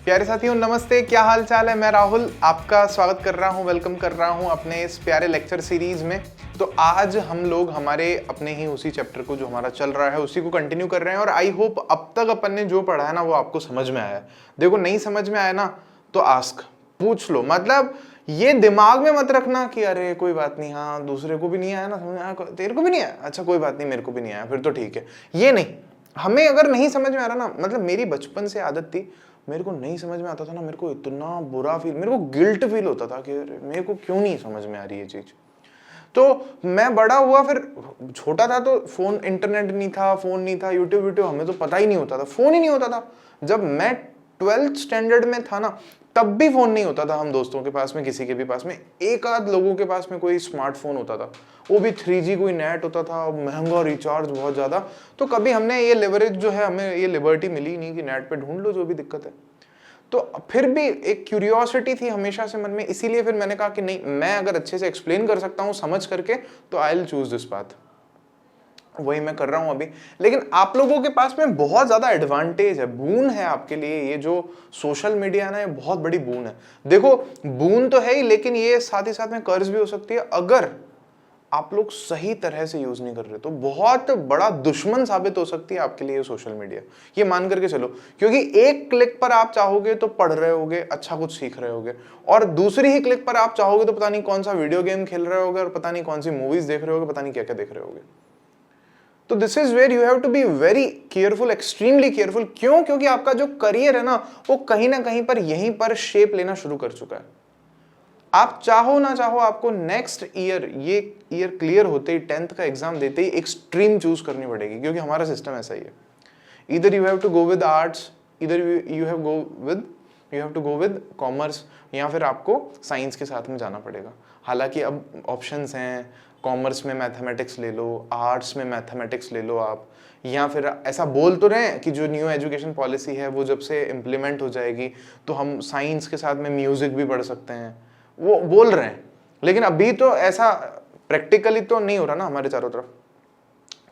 प्यारे साथियों नमस्ते, क्या हाल चाल है। मैं राहुल आपका स्वागत कर रहा हूं, वेलकम कर रहा हूं अपने इस प्यारे लेक्चर सीरीज में। तो आज हम लोग हमारे अपने ही उसी चैप्टर को जो हमारा चल रहा है उसी को कंटिन्यू कर रहे हैं और आई होप अब तक अपन ने जो पढ़ा है ना वो आपको समझ में आया है। देखो नहीं समझ में आया ना तो आस्क, पूछ लो, मतलब ये दिमाग में मत रखना कि अरे कोई बात नहीं, हाँ दूसरे को भी नहीं आया ना समझ में आया, तेरे को भी नहीं आया, अच्छा कोई बात नहीं मेरे को भी नहीं आया फिर तो ठीक है। ये नहीं, हमें अगर नहीं समझ में आ रहा ना, मतलब मेरी बचपन से आदत थी, मेरे को नहीं समझ में आता था ना, मेरे को इतना बुरा फील, मेरे को गिल्ट फील होता था कि मेरे को क्यों नहीं समझ में आ रही ये चीज। तो मैं बड़ा हुआ, फिर छोटा था तो फोन, इंटरनेट नहीं था, फोन नहीं था, यूट्यूब यूट्यूब हमें तो पता ही नहीं होता था, फोन ही नहीं होता था। जब मैं 12th स्टैंडर्ड में था ना तब भी फोन नहीं होता था हम दोस्तों के पास में, किसी के भी पास में, एक आध लोगों के पास में कोई स्मार्टफोन होता था, वो भी 3G कोई नेट होता था, महंगा रिचार्ज बहुत ज्यादा। तो कभी हमने ये लेवरेज जो है, हमें ये लिबर्टी मिली नहीं कि नेट पे ढूंढ लो जो भी दिक्कत है। तो फिर भी एक क्यूरियोसिटी थी हमेशा से मन में, इसीलिए फिर मैंने कहा कि नहीं, मैं अगर अच्छे से एक्सप्लेन कर सकता हूं समझ करके तो I will choose this path. वही मैं कर रहा हूं अभी। लेकिन आप लोगों के पास में बहुत ज्यादा एडवांटेज है, बून है आपके लिए, ये जो सोशल मीडिया है ना ये बहुत बड़ी बून है। देखो बून तो है ही, लेकिन ये साथ ही साथ में कर्ज भी हो सकती है अगर आप लोग सही तरह से यूज नहीं कर रहे, तो बहुत बड़ा दुश्मन साबित हो सकती है आपके लिए सोशल मीडिया, ये मान करके चलो। क्योंकि एक क्लिक पर आप चाहोगे तो पढ़ रहे होगे, अच्छा कुछ सीख रहे होगे, और दूसरी ही क्लिक पर आप चाहोगे तो पता नहीं कौन सा वीडियो गेम खेल रहे होगे और पता नहीं कौन सी मूवीज देख रहे होगे, पता नहीं क्या क्या देख रहे होगे। तो this is where you have to be very careful, extremely careful. क्यों? क्योंकि आपका जो करियर है ना वो कहीं ना कहीं पर यहीं पर शेप लेना शुरू कर चुका है। आप चाहो ना चाहो आपको नेक्स्ट ईयर, ये ईयर क्लियर होते ही, 10th का एग्जाम देते ही एक स्ट्रीम चूज करनी पड़ेगी, क्योंकि हमारा सिस्टम ऐसा ही है। इधर you have to go with arts, इधर you have to go with commerce, या फिर आपको साइंस के साथ में जाना पड़ेगा। हालांकि अब ऑप्शंस हैं, कॉमर्स में मैथमेटिक्स ले लो, आर्ट्स में मैथमेटिक्स ले लो आप, या फिर ऐसा बोल तो रहे हैं कि जो न्यू एजुकेशन पॉलिसी है वो जब से इम्प्लीमेंट हो जाएगी तो हम साइंस के साथ में म्यूजिक भी पढ़ सकते हैं, वो बोल रहे हैं। लेकिन अभी तो ऐसा प्रैक्टिकली तो नहीं हो रहा ना हमारे चारों तरफ।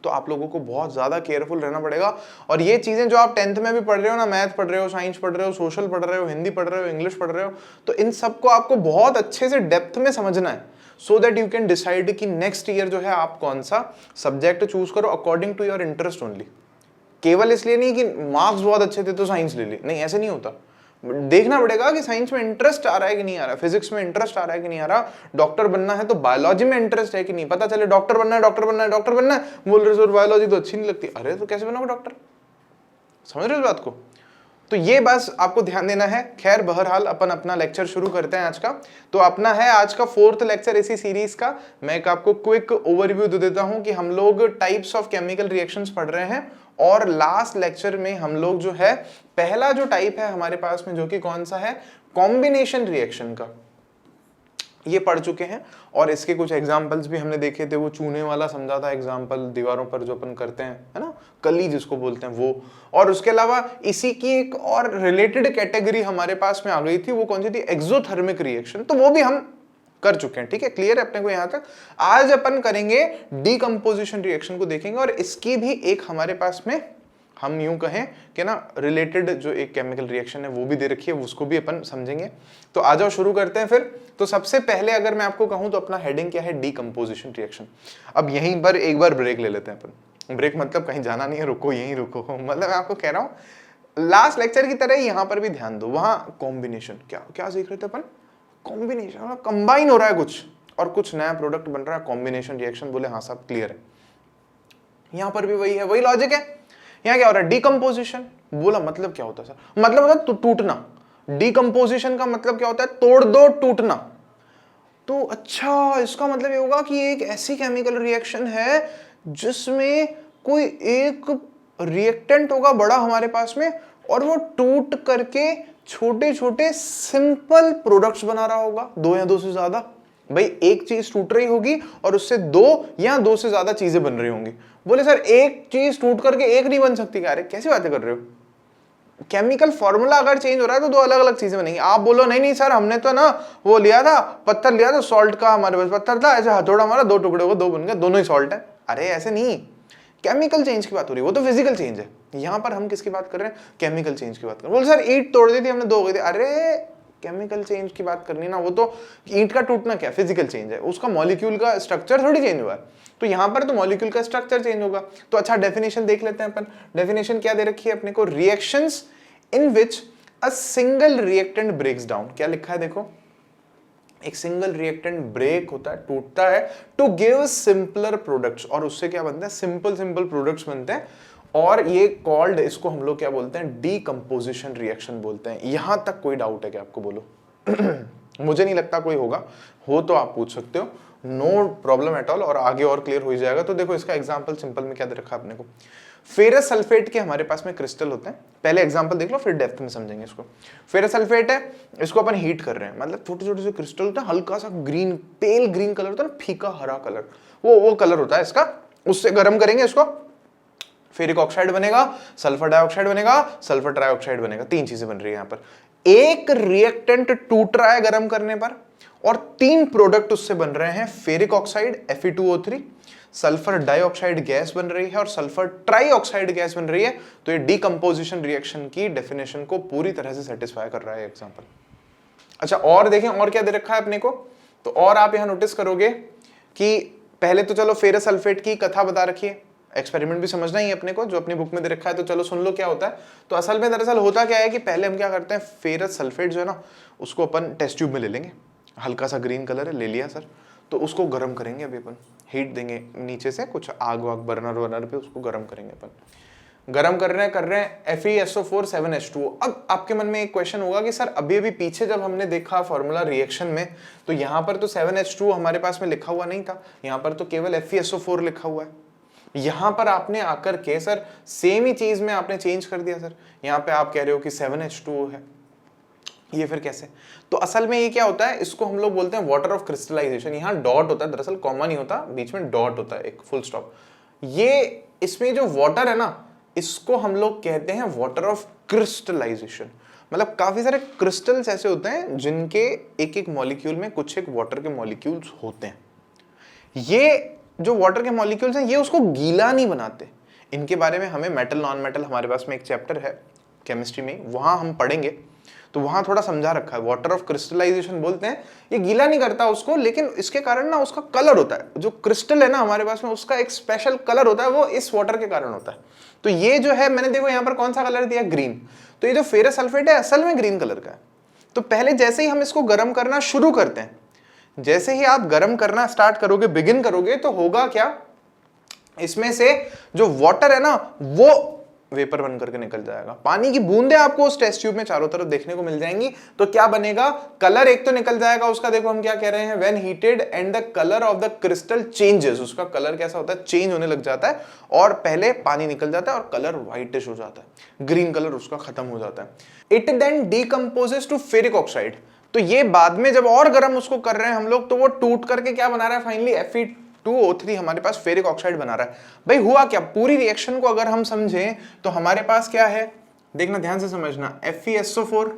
तो आप लोगों को बहुत ज्यादा केयरफुल रहना पड़ेगा। और ये चीजें जो आप 10th में भी पढ़ रहे हो ना, मैथ पढ़ रहे हो, साइंस पढ़ रहे हो, सोशल पढ़ रहे हो, हिंदी पढ़ रहे हो, इंग्लिश पढ़ रहे हो, तो इन सबको आपको बहुत अच्छे से डेप्थ में समझना है, so that you can decide कि नेक्स्ट ईयर जो है आप कौन सा सब्जेक्ट चूज करो according to your interest only. केवल इसलिए नहीं कि मार्क्स बहुत अच्छे थे तो साइंस ले ली, नहीं ऐसे नहीं होता। देखना पड़ेगा कि साइंस में इंटरेस्ट आ रहा है कि नहीं आ रहा, फिजिक्स में इंटरेस्ट आ रहा है कि नहीं आ रहा, डॉक्टर बनना है तो बायोलॉजी में इंटरेस्ट है कि नहीं। पता चले डॉक्टर बनना है, डॉक्टर बनना है, डॉक्टर बनना है, बोल रहे सर बायोलॉजी तो अच्छी नहीं लगती, अरे तो कैसे बनोगे डॉक्टर? समझ रहे हो इस बात को? तो ये बस आपको ध्यान देना है। खैर बहरहाल अपन अपना लेक्चर शुरू करते हैं आज का। तो अपना है आज का 4th लेक्चर इसी सीरीज का। मैं एक आपको क्विक ओवरव्यू दे देता हूं कि हम लोग टाइप्स ऑफ केमिकल रिएक्शंस पढ़ रहे हैं, और लास्ट लेक्चर में हम लोग जो है पहला जो टाइप है हमारे पास में, जो कि कौन सा है, कॉम्बिनेशन रिएक्शन का, ये पढ़ चुके हैं। और इसके कुछ एग्जांपल्स भी हमने देखे थे, वो चूने वाला समझा था एग्जांपल, दीवारों पर जो अपन करते हैं, है ना, कली जिसको बोलते हैं वो। और उसके अलावा इसी की एक और रिलेटेड कैटेगरी हमारे पास में आ गई थी, वो कौन सी थी, एक्सोथर्मिक रिएक्शन, तो वो भी हम कर चुके हैं। ठीक है, क्लियर है अपने को यहां तक। आज अपन करेंगे डीकंपोजिशन रिएक्शन को देखेंगे, और इसकी भी एक हमारे पास में, हम यूं कहें कि ना, रिलेटेड जो एक केमिकल रिएक्शन है वो भी दे रखी है, उसको भी अपन समझेंगे। तो आ जाओ शुरू करते हैं फिर। तो सबसे पहले अगर मैं आपको कहूं तो अपना हेडिंग क्या है, डीकंपोजिशन रिएक्शन। अब यहीं पर एक बार ब्रेक ले लेते हैं अपन। ब्रेक मतलब कहीं जाना नहीं है, रुको यहीं रुको, मतलब मैं आपको कह रहा हूं लास्ट लेक्चर की तरह यहां पर भी ध्यान दो। वहां कॉम्बिनेशन क्या क्या सीख रहे थे अपन, कॉम्बिनेशन, कंबाइन हो रहा है कुछ और कुछ नया प्रोडक्ट बन रहा है, कॉम्बिनेशन रिएक्शन। बोले हाँ सब क्लियर है। यहां पर भी वही है, वही लॉजिक है। यहां क्या हो रहा है, डीकंपोजिशन। बोला मतलब क्या होता है सर, मतलब होता है टूटना। डीकंपोजिशन का मतलब क्या होता है, तोड़ दो, टूटना। तो अच्छा, इसका मतलब ये होगा कि एक ऐसी केमिकल रिएक्शन है जिसमें कोई एक रिएक्टेंट होगा बड़ा हमारे पास में, और वो टूट करके छोटे छोटे सिंपल प्रोडक्ट्स बना रहा होगा, दो या दो से ज्यादा। भाई एक चीज टूट रही होगी और उससे दो या दो से ज्यादा चीजें बन रही होंगी। बोले सर एक चीज टूट करके एक नहीं बन सकती क्या? अरे कैसी बातें कर रहे हो, केमिकल फॉर्मूला अगर चेंज हो रहा है तो दो अलग अलग चीजें बनेंगी। आप बोलो नहीं नहीं सर हमने तो ना वो लिया था, पत्थर लिया था, सॉल्ट का हमारे पास पत्थर था, ऐसे हथौड़ा हमारा, दो टुकड़े हो गए, दो बन गए, दोनों ही सॉल्ट है। अरे ऐसे नहीं, केमिकल चेंज की बात हो रही है, वो तो फिजिकल चेंज है। यहाँ पर हम किसकी बात कर रहे हैं, केमिकल चेंज की बात कर रहे हैं। बोल सर ईंट तोड़ दी थी हमने, 2 हो गई थी, अरे केमिकल चेंज की बात करनी ना, वो तो ईंट का टूटना क्या फिजिकल चेंज है, उसका मॉलिक्यूल का स्ट्रक्चर थोड़ी चेंज हुआ है, तो यहाँ पर तो मॉलिक्यूल का स्ट्रक्चर चेंज होगा। तो अच्छा डेफिनेशन देख लेते हैं अपन, डेफिनेशन क्या दे रखी है अपने को, reactions in which a single reactant breaks down, क्या लिखा है देखो, एक सिंगल रिएक्टेंट ब्रेक होता है, टूटता है, टू गिव सिंपलर प्रोडक्ट्स, और उससे क्या बनते हैं, सिंपल प्रोडक्ट्स बनते हैं, और ये कॉल्ड, इसको हम लोग क्या बोलते हैं, डीकंपोजिशन रिएक्शन बोलते हैं। यहां तक कोई डाउट है क्या आपको, बोलो मुझे नहीं लगता कोई होगा, हो तो आप पूछ सकते हो, नो प्रॉब्लम एट ऑल, और आगे और क्लियर हो जाएगा। तो देखो इसका एग्जांपल सिंपल में क्या दे रखा है अपने को, फेरस सल्फेट के हमारे पास में क्रिस्टल होते हैं, पहले एग्जांपल देख लो फिर डेप्थ में समझेंगे इसको। फेरस सल्फेट है, इसको अपन हीट कर रहे हैं, मतलब छोटे छोटे से क्रिस्टल होता है, हल्का सा ग्रीन, पेल ग्रीन कलर होता है ना, फीका हरा कलर, वो कलर होता है इसका, उससे गर्म करेंगे इसको, फेरिक ऑक्साइड बनेगा, सल्फर डाइऑक्साइड बनेगा, सल्फर ट्राइऑक्साइड बनेगा, 3 चीजें बन रही है यहाँ पर। एक रिएक्टेंट टूट रहा है गर्म करने पर, और 3 प्रोडक्ट उससे बन रहे हैं, ferric oxide Fe2O3, sulphur dioxide gas बन रही है, और सल्फर ट्राइऑक्साइड गैस बन रही है। तो ये डीकंपोजिशन रिएक्शन की डेफिनेशन को पूरी तरह से सेटिस्फाई कर रहा है एग्जांपल। अच्छा और देखें और क्या दे रखा है अपने को, तो और आप यहां नोटिस करोगे कि पहले तो चलो फेरस सल्फेट की कथा बता रखी है, एक्सपेरिमेंट भी समझना ही है अपने को, जो अपनी बुक में दे रखा है, तो चलो सुन लो क्या होता है। तो असल में दरअसल होता क्या है कि पहले हम क्या करते हैं, फेरस सल्फेट जो है ना, उसको अपन टेस्ट ट्यूब में ले लेंगे, हल्का सा ग्रीन कलर है, ले लिया सर, तो उसको गर्म करेंगे, अभी अपन हीट देंगे नीचे से, कुछ आग वाग बर्नर पे उसको गर्म करेंगे अपन, गर्म कर रहे हैं FeSO4 7H2O। अब आपके मन में एक क्वेश्चन होगा कि सर अभी पीछे जब हमने देखा फॉर्मूला रिएक्शन में, तो यहाँ पर तो 7H2O हमारे पास में लिखा हुआ नहीं था, यहाँ पर तो केवल FeSO4 लिखा हुआ है। यहाँ पर आपने आकर के सर सेम ही चीज में आपने चेंज कर दिया सर, यहाँ पे आप कह रहे हो कि 7H2O है, ये फिर कैसे? तो असल में ये क्या होता है, इसको हम लोग बोलते हैं वाटर ऑफ क्रिस्टलाइजेशन। यहाँ डॉट होता है, दरअसल कॉमा नहीं होता, बीच में डॉट होता है, एक फुल स्टॉप। ये इसमें जो वाटर है ना, इसको हम लोग कहते हैं वाटर ऑफ क्रिस्टलाइजेशन। मतलब काफी सारे क्रिस्टल्स ऐसे होते हैं जिनके एक एक मॉलिक्यूल में कुछ एक वाटर के मॉलिक्यूल्स होते हैं। ये जो वाटर के मॉलिक्यूल्स हैं, ये उसको गीला नहीं बनाते। इनके बारे में हमें मेटल नॉन मेटल, हमारे पास में एक चैप्टर है केमिस्ट्री में, वहां हम पढ़ेंगे, तो वहां थोड़ा समझा रखा है। वाटर ऑफ क्रिस्टलाइजेशन बोलते हैं, ये गीला नहीं करता उसको, लेकिन इसके कारण ना उसका कलर होता है, जो क्रिस्टल है ना हमारे पास में, उसका एक स्पेशल कलर होता है, वो इस वाटर के कारण होता है। तो ये जो है, मैंने देखो यहाँ पर कौन सा कलर दिया, ग्रीन, तो ये जो फेरस सल्फेट है असल में ग्रीन कलर का है। तो पहले जैसे ही हम इसको गर्म करना शुरू करते हैं, जैसे ही आप गर्म करना स्टार्ट करोगे, बिगिन करोगे, तो होगा क्या, इसमें से जो वाटर है ना वो वेपर बन करके निकल जाएगा। पानी की बूंदें आपको उस टेस्ट ट्यूब में चारों तरफ देखने को मिल जाएंगी। तो क्या बनेगा, कलर एक तो निकल जाएगा उसका, देखो हम क्या कह रहे हैं, when heated and the colour of the crystal changes, उसका कलर कैसा होता है, चेंज होने लग जाता है, और पहले पानी निकल जाता है और कलर व्हाइटिश हो जाता है, ग्रीन कलर उसका खत्म हो जाता है। It then decomposes to ferric oxide. तो ये बाद में जब और गर्म उसको कर रहे हैं हम लोग, तो वो टूट करके क्या बना रहा है, फाइनली Fe2O3 हमारे पास फेरिक ऑक्साइड बना रहा है। भाई हुआ क्या, पूरी रिएक्शन को अगर हम समझें तो हमारे पास क्या है, देखना ध्यान से समझना, FeSO4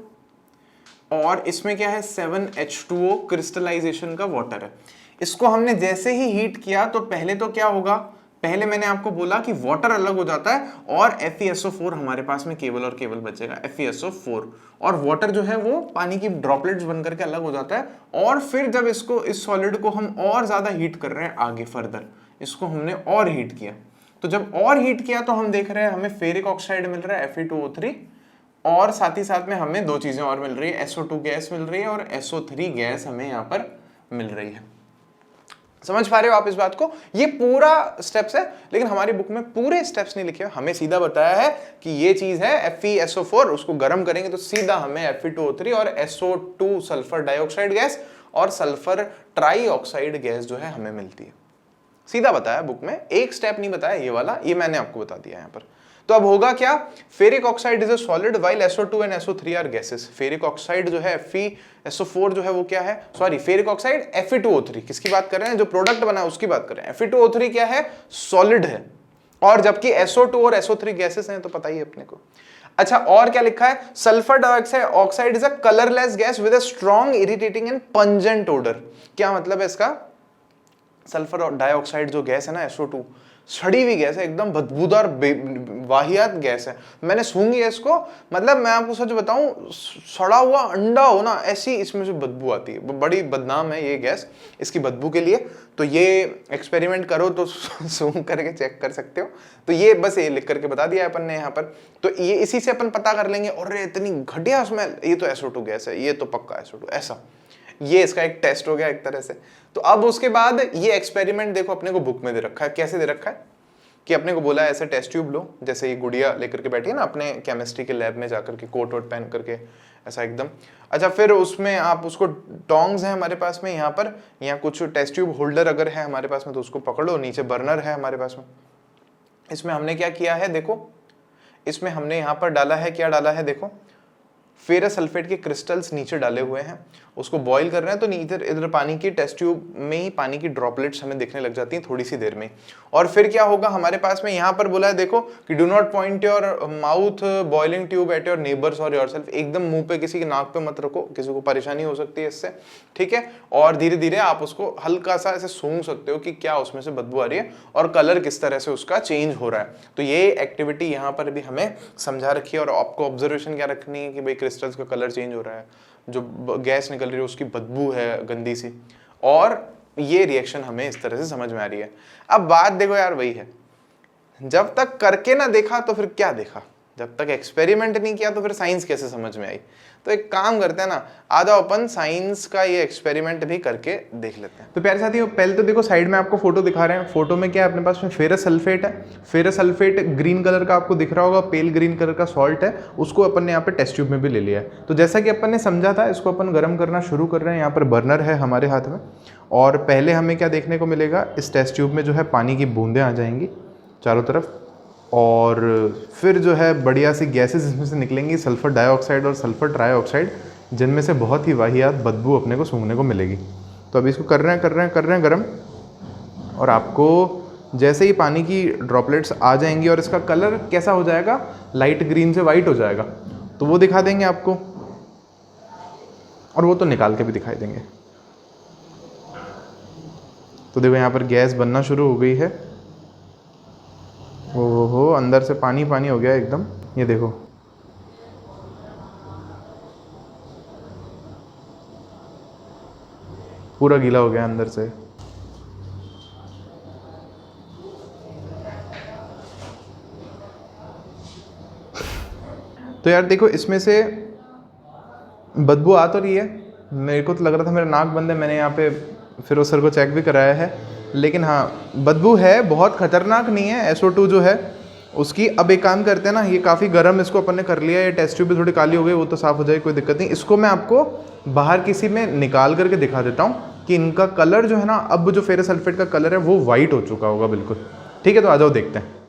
और इसमें क्या है 7H2O, क्रिस्टलाइजेशन का वाटर है। इसको हमने जैसे ही हीट किया तो पहले तो क्या होगा, पहले मैंने आपको बोला कि वाटर अलग हो जाता है और FeSO4 हमारे पास में केवल और केवल बचेगा FeSO4, और वाटर जो है वो पानी की ड्रॉपलेट्स बनकर के अलग हो जाता है। और फिर जब इसको, इस सॉलिड को हम और ज्यादा हीट कर रहे हैं आगे फर्दर, इसको हमने और हीट किया, तो जब और हीट किया तो हम देख रहे हैं हमें फेरिक ऑक्साइड मिल रहा है Fe2O3, और साथ ही साथ में हमें 2 चीजें और मिल रही है, SO2 गैस मिल रही है और SO3 गैस हमें यहाँ पर मिल रही है। समझ पा रहे हो आप इस बात को? ये पूरा स्टेप्स है, लेकिन हमारी बुक में पूरे स्टेप्स नहीं लिखे, हमें सीधा बताया है कि ये चीज है FeSO4, उसको गर्म करेंगे तो सीधा हमें Fe2O3 और SO2 सल्फर डाइऑक्साइड गैस और सल्फर ट्राइऑक्साइड गैस जो है हमें मिलती है। सीधा बताया बुक में, एक स्टेप नहीं बताया ये वाला, ये मैंने आपको बता दिया यहाँ पर। तो अब होगा क्या, ferric oxide is a solid while SO2 and SO3 are gases. Ferric oxide जो है FeSO4 जो है वो क्या है, सॉरी फेरिक ऑक्साइड Fe2O3, किसकी बात कर रहे हैं, जो प्रोडक्ट बना है उसकी बात कर रहे हैं। Fe2O3 क्या है, सॉलिड है, और जबकि SO2 और SO3 गैसेस हैं, तो पता ही अपने को। अच्छा और क्या लिखा है, sulphur dioxide oxide is a colourless gas with a strong irritating and pungent odour. क्या मतलब है इसका, सल्फर डाइऑक्साइड जो गैस है ना SO2, सड़ी हुई गैस है, एकदम बदबूदार वाहियात गैस है। मैंने सूंघी है इसको, मतलब मैं आपको सच बताऊं, सड़ा हुआ अंडा हो ना ऐसी इसमें से बदबू आती है। बड़ी बदनाम है ये गैस इसकी बदबू के लिए। तो ये एक्सपेरिमेंट करो तो सूंघ करके चेक कर सकते हो। तो ये बस ये लिख करके बता दिया अपन ने यहाँ पर। तो ये इसी से अपन पता कर लेंगे, और इतनी घटिया स्मेल, ये तो SO2 गैस है, ये तो पक्का SO2 ऐसा। ये इसका एक टेस्ट हो गया एक तरह से। तो अब उसके बाद ये एक्सपेरिमेंट देखो अपने को बुक में दे रखा है। कैसे दे रखा है कि अपने को बोला है ऐसे टेस्ट ट्यूब लो, जैसे ये गुड़िया लेकर के बैठी है ना अपने केमिस्ट्री के लैब में जाकर के, कोट वोट पहन करके ऐसा एकदम। अच्छा, फिर उसमें आप उसको, टोंग्स है हमारे पास में यहाँ पर, यहाँ कुछ टेस्ट ट्यूब होल्डर अगर है हमारे पास में तो उसको पकड़ो, नीचे बर्नर है हमारे पास में। इसमें हमने क्या किया है देखो, इसमें हमने यहाँ पर डाला है, क्या डाला है देखो, फेरस सल्फेट के क्रिस्टल्स नीचे डाले हुए हैं, उसको बॉईल कर रहे हैं। तो इधर इधर पानी की टेस्ट ट्यूब में ही पानी की ड्रॉपलेट्स हमें दिखने लग जाती हैं थोड़ी सी देर में। और फिर क्या होगा हमारे पास में, यहाँ पर बोला है देखो कि do not point your mouth boiling tube at your neighbours और योरसेल्फ। एकदम मुंह पे, किसी के नाक पे मत रखो, किसी को परेशानी हो सकती है इससे, ठीक है। और धीरे धीरे आप उसको हल्का सा ऐसे सूंघ सकते हो कि क्या उसमें से बदबू आ रही है और कलर किस तरह से उसका चेंज हो रहा है। तो ये एक्टिविटी यहाँ पर भी हमें समझा रखी है। और आपको ऑब्जर्वेशन क्या रखनी है कि भाई क्रिस्टल्स का कलर चेंज हो रहा है, जो गैस निकल रही है उसकी बदबू है गंदी सी, और ये रिएक्शन हमें इस तरह से समझ में आ रही है। अब बात देखो यार, वही है, जब तक करके ना देखा तो फिर क्या देखा, जब तक एक्सपेरिमेंट नहीं किया तो फिर साइंस कैसे समझ में आई। तो एक काम करते हैं ना, आ जाओ अपन साइंस का ये एक्सपेरिमेंट भी करके देख लेते हैं। तो प्यारे साथियों, पहले तो देखो साइड में आपको फोटो दिखा रहे हैं। फोटो में क्या है, अपने पास में फेरस सल्फेट है। फेरस सल्फेट ग्रीन कलर का आपको दिख रहा होगा, पेल ग्रीन कलर का सॉल्ट है, उसको अपन ने यहाँ पे टेस्ट ट्यूब में भी ले लिया है। तो जैसा कि अपन ने समझा था, इसको अपन गर्म करना शुरू कर रहे हैं। यहाँ पर बर्नर है हमारे हाथ में, और पहले हमें क्या देखने को मिलेगा, इस टेस्ट ट्यूब में जो है पानी की बूंदें आ जाएंगी चारों तरफ, और फिर जो है बढ़िया सी गैसेस इसमें से निकलेंगी, सल्फर डाइऑक्साइड और सल्फर ट्राइऑक्साइड, जिनमें से बहुत ही वाहियात बदबू अपने को सूंघने को मिलेगी। तो अभी इसको कर रहे हैं गर्म, और आपको जैसे ही पानी की ड्रॉपलेट्स आ जाएंगी और इसका कलर कैसा हो जाएगा, लाइट ग्रीन से वाइट हो जाएगा, तो वो दिखा देंगे आपको, और वो तो निकाल के भी दिखाई देंगे। तो देखो यहाँ पर गैस बनना शुरू हो गई है। ओहो, अंदर से पानी पानी हो गया एकदम, ये देखो। पूरा गीला हो गया अंदर से। तो यार देखो, इसमें से बदबू आ तो रही है, मेरे को तो लग रहा था मेरा नाक बंद है, मैंने यहाँ पे फिरोज सर को चेक भी कराया है, लेकिन हाँ बदबू है, बहुत खतरनाक नहीं है SO2 जो है उसकी। अब एक काम करते हैं ना, ये काफ़ी गर्म इसको अपन ने कर लिया, ये टेस्ट ट्यूब भी थोड़ी काली हो गई, वो तो साफ़ हो जाएगी, कोई दिक्कत नहीं। इसको मैं आपको बाहर किसी में निकाल करके दिखा देता हूँ कि इनका कलर जो है ना, अब जो फेरस सल्फेट का कलर है वो वाइट हो चुका होगा बिल्कुल, ठीक है। तो आ जाओ देखते हैं।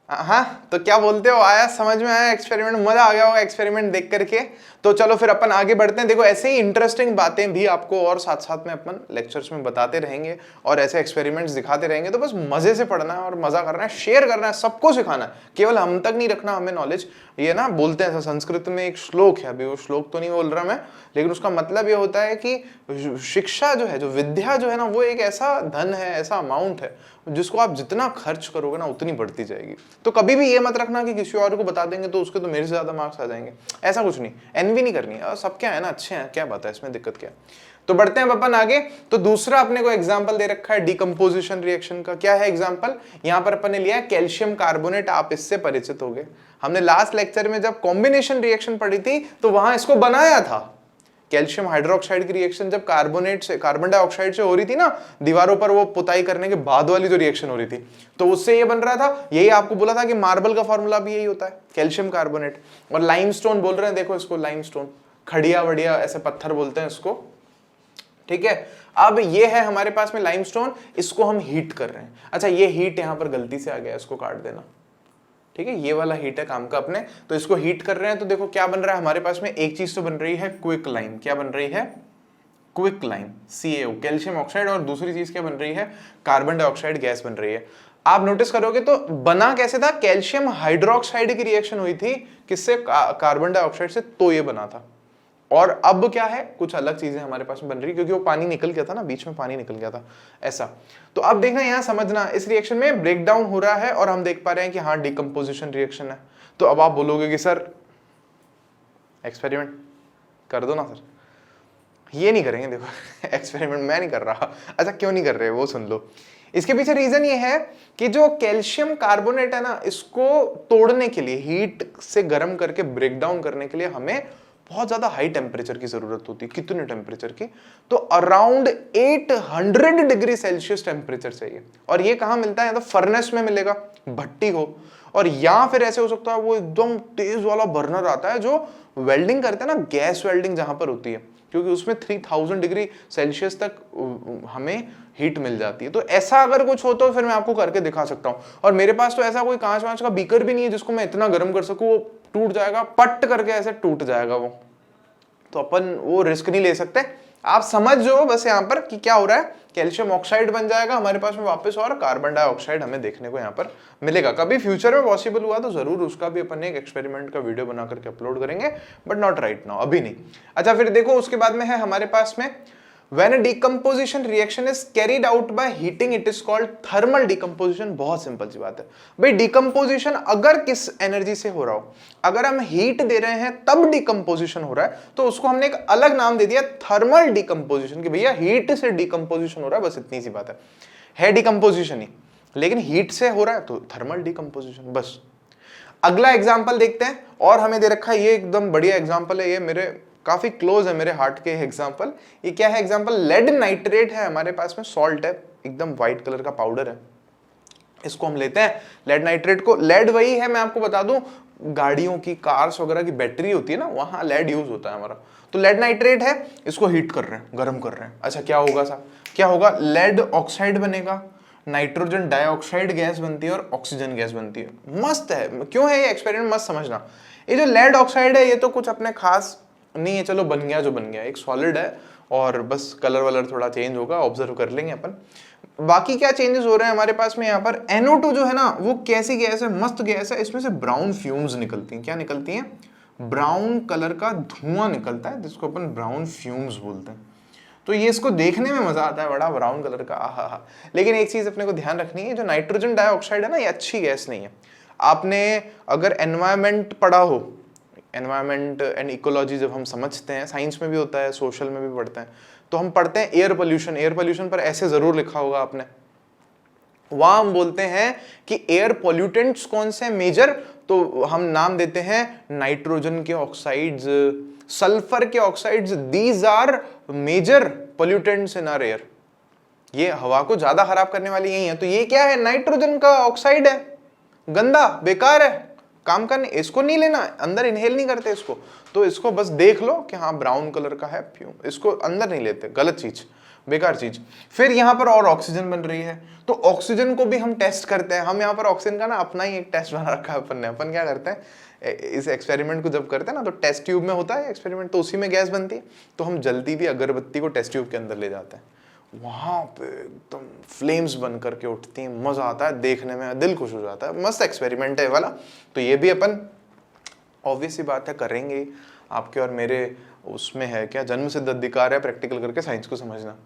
हाँ, तो क्या बोलते हो, आया समझ में, आया एक्सपेरिमेंट, मजा आ गया होगा एक्सपेरिमेंट देख करके। तो चलो फिर अपन आगे बढ़ते हैं। देखो ऐसे ही इंटरेस्टिंग बातें भी आपको और साथ साथ में अपन लेक्चर्स में बताते रहेंगे और ऐसे एक्सपेरिमेंट्स दिखाते रहेंगे। तो बस मजे से पढ़ना है और मजा करना है, शेयर करना है, सबको सिखाना है, केवल हम तक नहीं रखना हमें नॉलेज। ये ना बोलते हैं संस्कृत में एक श्लोक है, अभी वो श्लोक तो नहीं बोल रहा मैं, लेकिन उसका मतलब ये होता है कि शिक्षा जो है, जो विद्या जो है ना, वो एक ऐसा धन है, ऐसा अमाउंट है जिसको आप जितना खर्च करोगे ना उतनी बढ़ती जाएगी। तो कभी भी ये मत रखना कि किसी और को बता देंगे तो उसके तो मेरे से ज्यादा मार्क्स आ जाएंगे, ऐसा कुछ नहीं, एनवी नहीं करनी है। सब क्या है ना, अच्छे हैं, क्या बात है इसमें, दिक्कत क्या है। तो बढ़ते हैं अपन आगे। तो दूसरा अपने को एग्जांपल दे रखा है डिकम्पोजिशन रिएक्शन का। क्या है एग्जांपल, यहां पर अपन ने लिया है कैल्शियम कार्बोनेट। आप इससे परिचित हो गए, हमने लास्ट लेक्चर में जब कॉम्बिनेशन रिएक्शन पढ़ी थी तो वहां इसको बनाया था। कैल्शियम हाइड्रोक्साइड की रिएक्शन जब कार्बोनेट से, कार्बन डाइऑक्साइड से हो रही थी ना, दीवारों पर वो पुताई करने के बाद वाली जो रिएक्शन हो रही थी, तो उससे ये बन रहा था। यही आपको बोला था कि मार्बल का फॉर्मूला भी यही होता है, कैल्शियम कार्बोनेट। और लाइमस्टोन बोल रहे हैं, देखो इसको लाइमस्टोन, खड़िया वड़िया ऐसे पत्थर बोलते हैं इसको, ठीक है। अब ये है हमारे पास में लाइमस्टोन, इसको हम हीट कर रहे हैं। अच्छा, ये हीट यहां पर गलती से आ गया, इसको काट देना, ठीक है। ये वाला हीट है काम का अपने, तो इसको हीट कर रहे हैं। तो देखो क्या बन रहा है हमारे पास में, एक चीज तो बन रही है क्विक लाइम। क्या बन रही है, quick lime, CaO, calcium oxide. और दूसरी चीज क्या बन रही है, कार्बन डाइऑक्साइड गैस बन रही है। आप नोटिस करोगे तो बना कैसे था, कैल्शियम हाइड्रोक्साइड की रिएक्शन हुई थी, किससे, कार्बन डाइऑक्साइड से, तो ये बना था, और अब क्या है, कुछ अलग चीजें हमारे पास में बन रही है, क्योंकि वो पानी निकल गया था ना, बीच में पानी निकल गया था ऐसा। तो अब देखना, यहाँ समझना, इस रिएक्शन में ब्रेक डाउन हो रहा है और हम देख पा रहे हैं कि हाँ डिकम्पोजिशन रिएक्शन है। तो अब आप बोलोगे कि सर एक्सपेरिमेंट कर दो ना सर। ये नहीं करेंगे, देखो एक्सपेरिमेंट मैं नहीं कर रहा। अच्छा क्यों नहीं कर रहे वो सुन लो। इसके पीछे रीजन ये है कि जो कैल्शियम कार्बोनेट है ना, इसको तोड़ने के लिए, हीट से गर्म करके ब्रेक डाउन करने के लिए हमें बहुत ज्यादा हाई टेम्परेचर की जरूरत होती है। कितने टेम्परेचर की? तो अराउंड 800 डिग्री सेल्सियस टेम्परेचर चाहिए। और ये कहां मिलता है? या तो फर्नेस में मिलेगा, भट्टी हो, और या फिर ऐसे हो सकता है वो एकदम तेज वाला बर्नर आता है जो वेल्डिंग करते हैं ना, गैस वेल्डिंग जहां पर होती है, क्योंकि उसमें 3000 डिग्री सेल्सियस तक हमें हीट मिल जाती है। तो ऐसा अगर कुछ हो तो फिर मैं आपको करके दिखा सकता हूं। और मेरे पास तो ऐसा कोई कांच वांच का बीकर भी नहीं है जिसको मैं इतना गर्म कर सकूं, वो टूट जाएगा, पट करके ऐसे टूट जाएगा वो। तो अपन वो रिस्क नहीं ले सकते। आप समझ जो बस यहाँ पर कि क्या हो रहा है, कैल्शियम ऑक्साइड बन जाएगा हमारे पास में वापस, और कार्बन डाइऑक्साइड हमें देखने को यहाँ पर मिलेगा। कभी फ्यूचर में पॉसिबल हुआ तो जरूर उसका भी अपन एक एक्सपेरिमेंट का वीडियो बना करके अपलोड करेंगे, बट नॉट राइट नाउ, अभी नहीं। अच्छा फिर देखो उसके बाद में है हमारे पास में When a decomposition reaction is carried out by heating, it is called thermal decomposition। बहुत सिंपल सी बात है भाई। डिकम्पोजिशन अगर किस एनर्जी से हो रहा हो, अगर हम हीट दे रहे हैं तब डिकम्पोजिशन हो रहा है, तो उसको हमने एक अलग नाम दे दिया थर्मल डिकम्पोजिशन, कि भैया हीट से डिकम्पोजिशन हो रहा है, बस इतनी सी बात है डिकम्पोजिशन ही, लेकिन हीट से हो रहा है तो थर्मल डिकम्पोजिशन बस। अगला एग्जाम्पल देखते हैं, और हमें दे रखा है, ये एकदम बढ़िया एग्जाम्पल है, ये मेरे काफी क्लोज है मेरे हार्ट के एग्जाम्पल। ये क्या है एग्जाम्पल? लेड नाइट्रेट है हमारे पास में, सॉल्ट है, एकदम व्हाइट कलर का पाउडर है। इसको हम लेते हैं लेड नाइट्रेट को। लेड वही है, मैं आपको बता दूं, गाड़ियों की, कार्स वगैरह की बैटरी होती है ना, वहां लेड यूज होता है हमारा। तो लेड नाइट्रेट है, इसको हीट कर रहे हैं, गर्म कर रहे हैं। अच्छा क्या होगा साहब? क्या होगा? लेड ऑक्साइड बनेगा, नाइट्रोजन डाइऑक्साइड गैस बनती है और ऑक्सीजन गैस बनती है। मस्त है। क्यों है ये एक्सपेरिमेंट मस्त समझना। ये जो लेड ऑक्साइड है ये तो कुछ अपने खास नहीं है, चलो बन गया जो बन गया, एक सॉलिड है और बस कलर वलर थोड़ा चेंज होगा, ऑब्जर्व कर लेंगे अपन। बाकी क्या चेंजेस हो रहे हैं हमारे पास में यहाँ पर? NO2 जो है ना, वो कैसी गैस है? मस्त गैस है। इसमें से ब्राउन फ्यूम्स निकलती हैं। क्या निकलती हैं? ब्राउन कलर का धुआं निकलता है, जिसको अपन ब्राउन फ्यूम्स बोलते हैं। तो ये इसको देखने में मजा आता है बड़ा, ब्राउन कलर का, आहा। लेकिन एक चीज अपने को ध्यान रखनी है, जो नाइट्रोजन डाइऑक्साइड है ना, ये अच्छी गैस नहीं है। आपने अगर एनवायरमेंट पढ़ा हो, एनवायरमेंट एंड इकोलॉजी जब हम समझते हैं, साइंस में भी होता है, सोशल में भी पढ़ते हैं, तो हम पढ़ते हैं एयर पोल्यूशन। एयर पोल्यूशन पर ऐसे जरूर लिखा होगा आपने, वहां हम बोलते हैं कि एयर पोल्यूटेंट्स कौन से मेजर, तो हम नाम देते हैं नाइट्रोजन के ऑक्साइड्स, सल्फर के oxides, these are major pollutants in our air. ये हवा को ज्यादा खराब करने वाली यही है। तो ये क्या है? नाइट्रोजन का ऑक्साइड है, गंदा, बेकार है, काम करने, इसको नहीं लेना, अंदर इनहेल नहीं करते इसको। तो इसको बस देख लो कि हाँ ब्राउन कलर का है फ्यूम, इसको अंदर नहीं लेते, गलत चीज, बेकार चीज। फिर यहाँ पर और ऑक्सीजन बन रही है, तो ऑक्सीजन को भी हम टेस्ट करते हैं। हम यहाँ पर ऑक्सीजन का ना अपना ही एक टेस्ट बना रखा है अपन ने। अपन क्या करते हैं, इस एक्सपेरिमेंट को जब करते हैं ना, तो टेस्ट ट्यूब में होता है एक्सपेरिमेंट, तो उसी में गैस बनती है। तो हम जलती हुई अगरबत्ती को टेस्ट ट्यूब के अंदर ले जाते हैं, वहां पे एकदम फ्लेम्स बन करके उठती हैं, मजा आता है देखने में, दिल खुश हो जाता है। मस्त एक्सपेरिमेंट है वाला। तो ये भी अपन ऑब्वियस सी बात है करेंगे, आपके और मेरे उसमें है क्या, जन्म सिद्ध अधिकार है प्रैक्टिकल करके साइंस को समझना।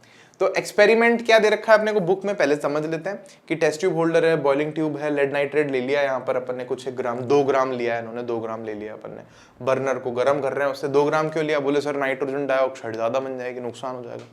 तो एक्सपेरिमेंट क्या दे रखा है अपने को बुक में, पहले समझ लेते हैं कि टेस्ट ट्यूब होल्डर है, बॉइलिंग ट्यूब है, लेड नाइट्रेट ले लिया यहाँ पर अपन ने कुछ 1 ग्राम, 2 ग्राम लिया है इन्होंने, 2 ग्राम ले लिया अपन ने। बर्नर को गर्म कर रहे हैं, उससे 2 ग्राम क्यों लिया? बोले सर नाइट्रोजन डाइऑक्साइड ज्यादा बन जाएगी, नुकसान हो जाएगा।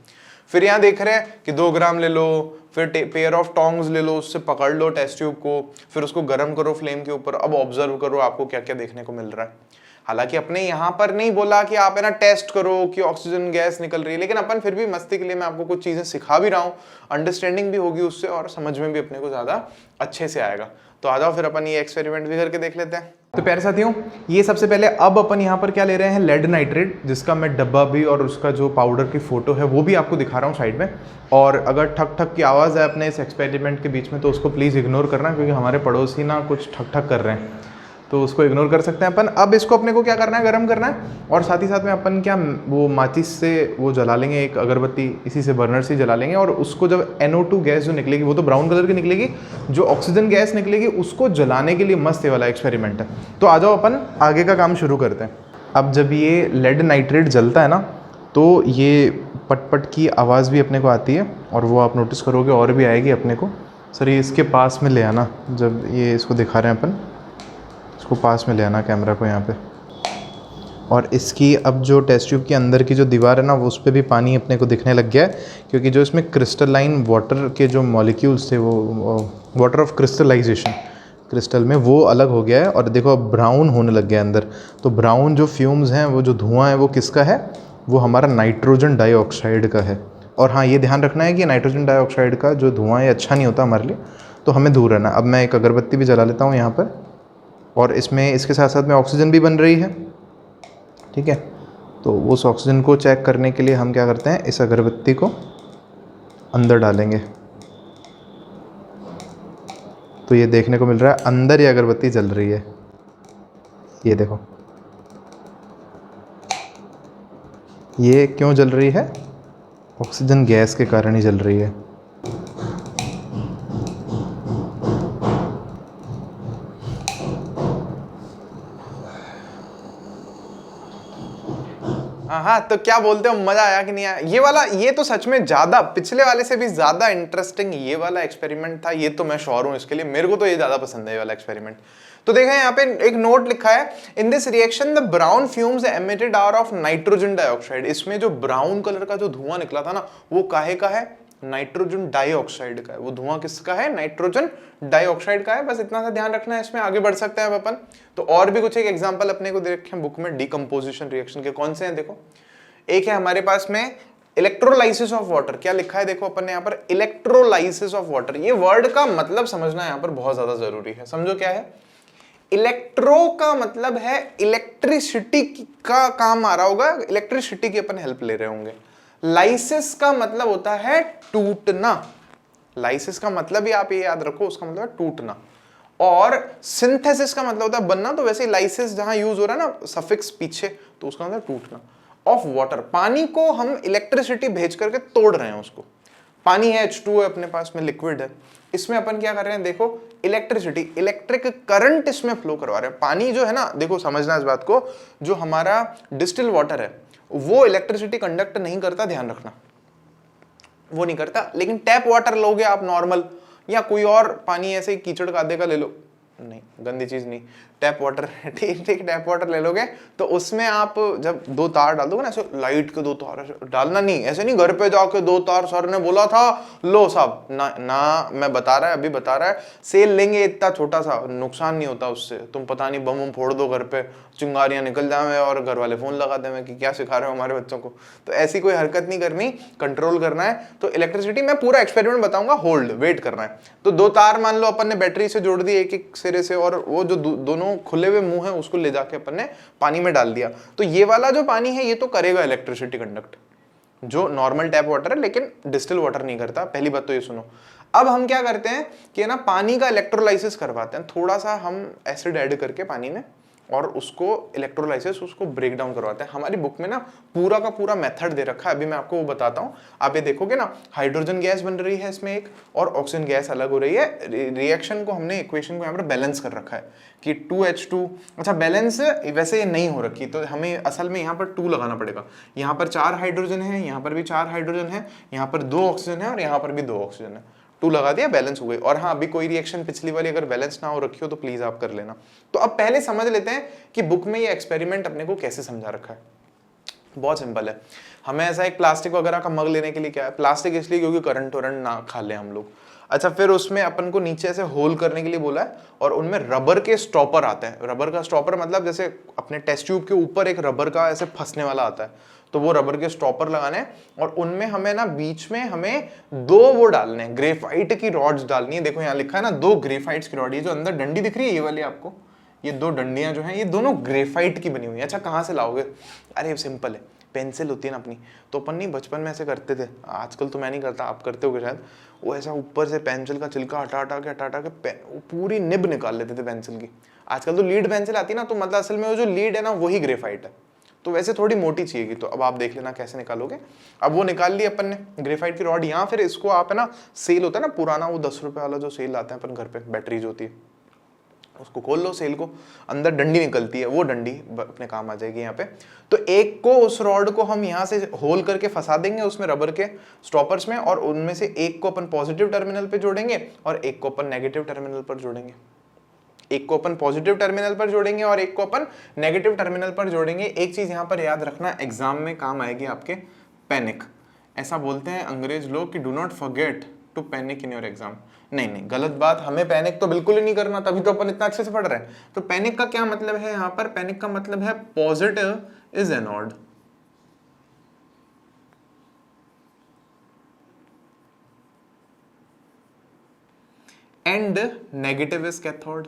फिर यहाँ देख रहे हैं कि 2 ग्राम ले लो, फिर पेयर ऑफ टोंग्स ले लो, उससे पकड़ लो टेस्ट ट्यूब को, फिर उसको गर्म करो फ्लेम के ऊपर। अब ऑब्जर्व करो आपको क्या क्या देखने को मिल रहा है। हालांकि अपने यहाँ पर नहीं बोला कि आप है ना टेस्ट करो कि ऑक्सीजन गैस निकल रही है, लेकिन अपन फिर भी मस्ती के लिए मैं आपको कुछ चीजें सिखा भी रहा हूँ, अंडरस्टैंडिंग भी होगी उससे और समझ में भी अपने को ज्यादा अच्छे से आएगा। तो आ जाओ फिर अपन ये एक्सपेरिमेंट भी करके देख लेते हैं। तो प्यारे साथियों, ये सबसे पहले अब अपन यहाँ पर क्या ले रहे हैं, लेड नाइट्रेट, जिसका मैं डब्बा भी और उसका जो पाउडर की फोटो है वो भी आपको दिखा रहा हूँ साइड में। और अगर ठक ठक की आवाज़ है अपने इस एक्सपेरिमेंट के बीच में तो उसको प्लीज़ इग्नोर करना, क्योंकि हमारे पड़ोसी ना कुछ ठक ठक कर रहे हैं, तो उसको इग्नोर कर सकते हैं अपन। अब इसको अपने को क्या करना है, गर्म करना है, और साथ ही साथ में अपन क्या वो माचिस से वो जला लेंगे, एक अगरबत्ती इसी से बर्नर से जला लेंगे, और उसको जब NO2 गैस जो निकलेगी वो तो ब्राउन कलर की निकलेगी, जो ऑक्सीजन गैस निकलेगी उसको जलाने के लिए मस्त ये वाला एक्सपेरिमेंट है। तो आ जाओ अपन आगे का काम शुरू करते हैं। अब जब ये लेड नाइट्रेट जलता है ना तो ये पटपट की आवाज़ भी अपने को आती है, और वो आप नोटिस करोगे और भी आएगी अपने को। सर ये इसके पास में ले आना, जब ये इसको दिखा रहे हैं अपन, इसको पास में ले आना कैमरा को यहाँ पे। और इसकी अब जो टेस्ट ट्यूब के अंदर की जो दीवार है ना, वो उस पर भी पानी अपने को दिखने लग गया है, क्योंकि जो इसमें क्रिस्टलाइन वाटर के जो मॉलिक्यूल्स थे, वो वाटर ऑफ क्रिस्टलाइजेशन क्रिस्टल में, वो अलग हो गया है। और देखो अब ब्राउन होने लग गया है अंदर। तो ब्राउन जो फ्यूम्स हैं, वो जो धुआं है, वो किसका है? वो हमारा नाइट्रोजन डाइऑक्साइड का है। और हाँ, ये ध्यान रखना है कि नाइट्रोजन डाइऑक्साइड का जो धुआं है अच्छा नहीं होता हमारे लिए, तो हमें दूर रहना। अब मैं एक अगरबत्ती भी जला लेता हूँ यहाँ पर, और इसमें इसके साथ साथ में ऑक्सीजन भी बन रही है, ठीक है। तो उस ऑक्सीजन को चेक करने के लिए हम क्या करते हैं, इस अगरबत्ती को अंदर डालेंगे। तो ये देखने को मिल रहा है अंदर ये अगरबत्ती जल रही है, ये देखो। ये क्यों जल रही है? ऑक्सीजन गैस के कारण ही जल रही है। हाँ, तो क्या बोलते हो, मजा आया कि नहीं आया? ये वाला, ये तो सच में ज्यादा, पिछले वाले से भी ज्यादा इंटरेस्टिंग ये वाला एक्सपेरिमेंट था। ये तो मैं श्योर हूं इसके लिए, मेरे को तो ये ज्यादा पसंद है ये वाला एक्सपेरिमेंट। तो देखा यहाँ पे एक नोट लिखा है, in this reaction the brown fumes emitted are of nitrogen dioxide. इसमें जो ब्राउन कलर का जो धुआं निकला था ना, वो काहे का है? नाइट्रोजन डाइऑक्साइड का है। वो धुआं किसका है? नाइट्रोजन डाइऑक्साइड का है। बस इतना सा ध्यान रखना है, इसमें आगे बढ़ सकते हैं अपन। तो और भी कुछ एक एग्जांपल अपने को देखे हैं बुक में डिकम्पोजिशन रिएक्शन के, कौन से हैं देखो। एक है हमारे पास में इलेक्ट्रोलाइसिस ऑफ वाटर। क्या लिखा है देखो अपन ने यहाँ पर, इलेक्ट्रोलाइसिस ऑफ वाटर। ये वर्ड का मतलब समझना यहाँ पर बहुत ज्यादा जरूरी है। समझो क्या है। इलेक्ट्रो का मतलब है इलेक्ट्रिसिटी का काम आ रहा होगा, इलेक्ट्रिसिटी की अपन हेल्प ले रहे होंगे। लाइसिस का मतलब होता है टूटना। लाइसिस का मतलब ही आप ये याद रखो, उसका मतलब है टूटना। और सिंथेसिस का मतलब होता है बनना। तो वैसे लाइसिस जहां यूज हो रहा है ना सफिक्स पीछे, तो उसका मतलब टूटना। ऑफ वाटर, पानी को हम इलेक्ट्रिसिटी भेज करके तोड़ रहे हैं उसको। पानी है, H2 है अपने पास में, लिक्विड है। इसमें अपन क्या कर रहे हैं देखो, इलेक्ट्रिसिटी, इलेक्ट्रिक करंट इसमें फ्लो करवा रहे हैं। पानी जो है ना, देखो समझना इस बात को, जो हमारा डिस्टिल वाटर है वो इलेक्ट्रिसिटी कंडक्ट नहीं करता, ध्यान रखना, वो नहीं करता। लेकिन टैप वाटर लोगे आप नॉर्मल, या कोई और पानी ऐसे कीचड़ कादे का ले लो, नहीं गंदी चीज नहीं, टैप वाटर, ठीक ठीक टैप वाटर ले लोगे, तो उसमें आप जब दो तार डाल दोगे ना, ऐसे लाइट के दो तार डालना नहीं, ऐसे नहीं घर पे जाके दो तार, सर ने बोला था लो साहब, ना ना, मैं बता रहा है, अभी बता रहा है, सेल लेंगे इतना छोटा सा, नुकसान नहीं होता उससे। तुम पता नहीं बम फोड़ दो घर पे, चिंगारियां निकल जावे और घर वाले फोन लगा देवे कि क्या सिखा रहे हो हमारे बच्चों को। तो ऐसी कोई हरकत नहीं करनी, कंट्रोल करना है। तो इलेक्ट्रिसिटी में पूरा एक्सपेरिमेंट बताऊंगा, होल्ड वेट करना है। तो दो तार मान लो अपन ने बैटरी से जोड़ दी एक एक सिरे से, और वो जो दोनों खुले हुए मुंह है उसको ले जाके अपन ने पानी में डाल दिया। तो ये वाला जो पानी है ये तो करेगा इलेक्ट्रिसिटी कंडक्ट, जो नॉर्मल टैप वाटर है, लेकिन डिस्टिल वाटर नहीं करता। पहली बात तो ये सुनो। अब हम क्या करते हैं कि ना पानी का इलेक्ट्रोलाइसिस करवाते हैं, थोड़ा सा हम एसिड ऐड करके पानी में, और उसको इलेक्ट्रोलाइसिस, उसको ब्रेक डाउन करवाते हैं। हमारी बुक में ना पूरा का पूरा मेथड दे रखा है, अभी मैं आपको वो बताता हूँ। आप ये देखोगे ना, हाइड्रोजन गैस बन रही है इसमें एक, और ऑक्सीजन गैस अलग हो रही है। रिएक्शन को हमने, इक्वेशन को यहाँ पर बैलेंस कर रखा है कि 2H2, अच्छा बैलेंस वैसे ये नहीं हो रखी, तो हमें असल में यहाँ पर 2 लगाना पड़ेगा। यहाँ पर 4 हाइड्रोजन है, यहाँ पर भी 4 हाइड्रोजन है, यहाँ पर 2 ऑक्सीजन है, और यहाँ पर भी 2 ऑक्सीजन है। 2 लगा दिया, बैलेंस हो गई। और हाँ, अभी कोई रिएक्शन पिछली वाली अगर बैलेंस ना हो रखी हो तो प्लीज आप कर लेना। तो अब पहले समझ लेते हैं कि बुक में ये एक्सपेरिमेंट अपने को कैसे समझा रखा है। बहुत सिंपल है। हमें ऐसा एक प्लास्टिक वगैरह का मग लेने के लिए क्या है, प्लास्टिक इसलिए क्योंकि करंट वरंट ना खा ले हम लोग। अच्छा, फिर उसमें अपन को नीचे से होल करने के लिए बोला है, और उनमें रबर के स्टॉपर आते हैं। रबर का स्टॉपर मतलब जैसे अपने टेस्ट ट्यूब के ऊपर एक रबर का ऐसे फंसने वाला आता है, तो वो रबर के स्टॉपर लगाने हैं। और उनमें हमें ना बीच में हमें 2 वो डालने हैं, ग्रेफाइट की रॉड्स डालनी है। देखो यहाँ लिखा है ना 2 ग्रेफाइट्स की रॉड, ये जो अंदर डंडी दिख रही है ये वाली आपको, ये 2 डंडियां जो हैं ये दोनों ग्रेफाइट की बनी हुई है। अच्छा, कहाँ से लाओगे? अरे सिंपल है, पेंसिल होती है ना अपनी, तो अपन नहीं बचपन में ऐसे करते थे, आजकल तो मैं नहीं करता, आप करते होगे शायद। वो ऐसा ऊपर से पेंसिल का छिलका हटा हटा के पूरी निब निकाल लेते थे पेंसिल की। आजकल तो लीड पेंसिल आती है ना, तो मतलब असल में वो जो लीड है ना वही ग्रेफाइट है, तो वैसे थोड़ी मोटी चाहिएगी। तो अब आप देख लेना कैसे निकालोगे। अब वो निकाल ली अपन ने ग्रेफाइट की रॉड, यहाँ फिर इसको आप है ना, सेल होता है ना पुराना, वो 10 रुपए वाला जो सेल आता है अपन घर पे, बैटरी जो होती है, उसको खोल लो सेल को, अंदर डंडी निकलती है, वो डंडी अपने काम आ जाएगी यहाँ पे। तो एक को, उस रॉड को हम यहाँ से होल करके फंसा देंगे उसमें रबर के स्टॉपर्स में, और उनमें से एक को अपन पॉजिटिव टर्मिनल पे जोड़ेंगे और एक को अपन नेगेटिव टर्मिनल पर जोड़ेंगे। एक को अपन पॉजिटिव टर्मिनल पर जोड़ेंगे और एक को अपन नेगेटिव टर्मिनल पर जोड़ेंगे। एक चीज यहाँ पर याद रखना, एग्जाम में काम आएगी आपके, पैनिक। ऐसा बोलते हैं अंग्रेज लोग कि do not forget to panic in your exam. नहीं नहीं, गलत बात, हमें पैनिक तो बिल्कुल ही नहीं करना, तभी तो अपन इतना अच्छे से पढ़ रहे हैं। तो पैनिक का क्या मतलब है यहाँ पर? पैनिक का मतलब है positive is anode and negative is cathode.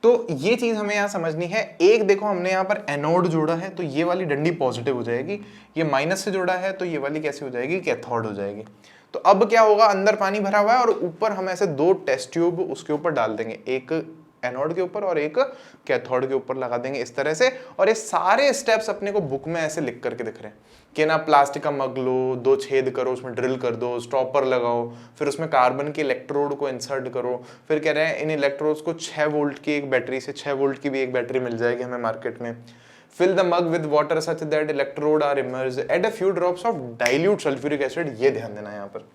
तो ये चीज हमें यहां समझनी है। एक देखो हमने यहां पर एनोड जोड़ा है तो ये वाली डंडी पॉजिटिव हो जाएगी, ये माइनस से जोड़ा है तो ये वाली कैसे हो जाएगी? कैथोड हो जाएगी। तो अब क्या होगा, अंदर पानी भरा हुआ है और ऊपर हम ऐसे दो टेस्ट ट्यूब उसके ऊपर डाल देंगे, एक एनोड के ऊपर और एक कैथोड के ऊपर लगा देंगे इस तरह से। और ये सारे स्टेप्स अपने को बुक में ऐसे लिख करके दिख रहे हैं कि ना, प्लास्टिक का मग लो, 2 छेद करो, उसमें ड्रिल कर दो, स्टॉपर लगाओ, फिर उसमें कार्बन के इलेक्ट्रोड को इंसर्ट करो, फिर कह रहे हैं इन इलेक्ट्रोड्स को 6 वोल्ट की एक बैटरी से, 6 वोल्ट की भी एक बैटरी मिल जाएगी हमें मार्केट में। Fill the mug with water such that electrode are immersed, add a few drops of dilute sulphuric acid. ये ध्यान देना यहाँ पर,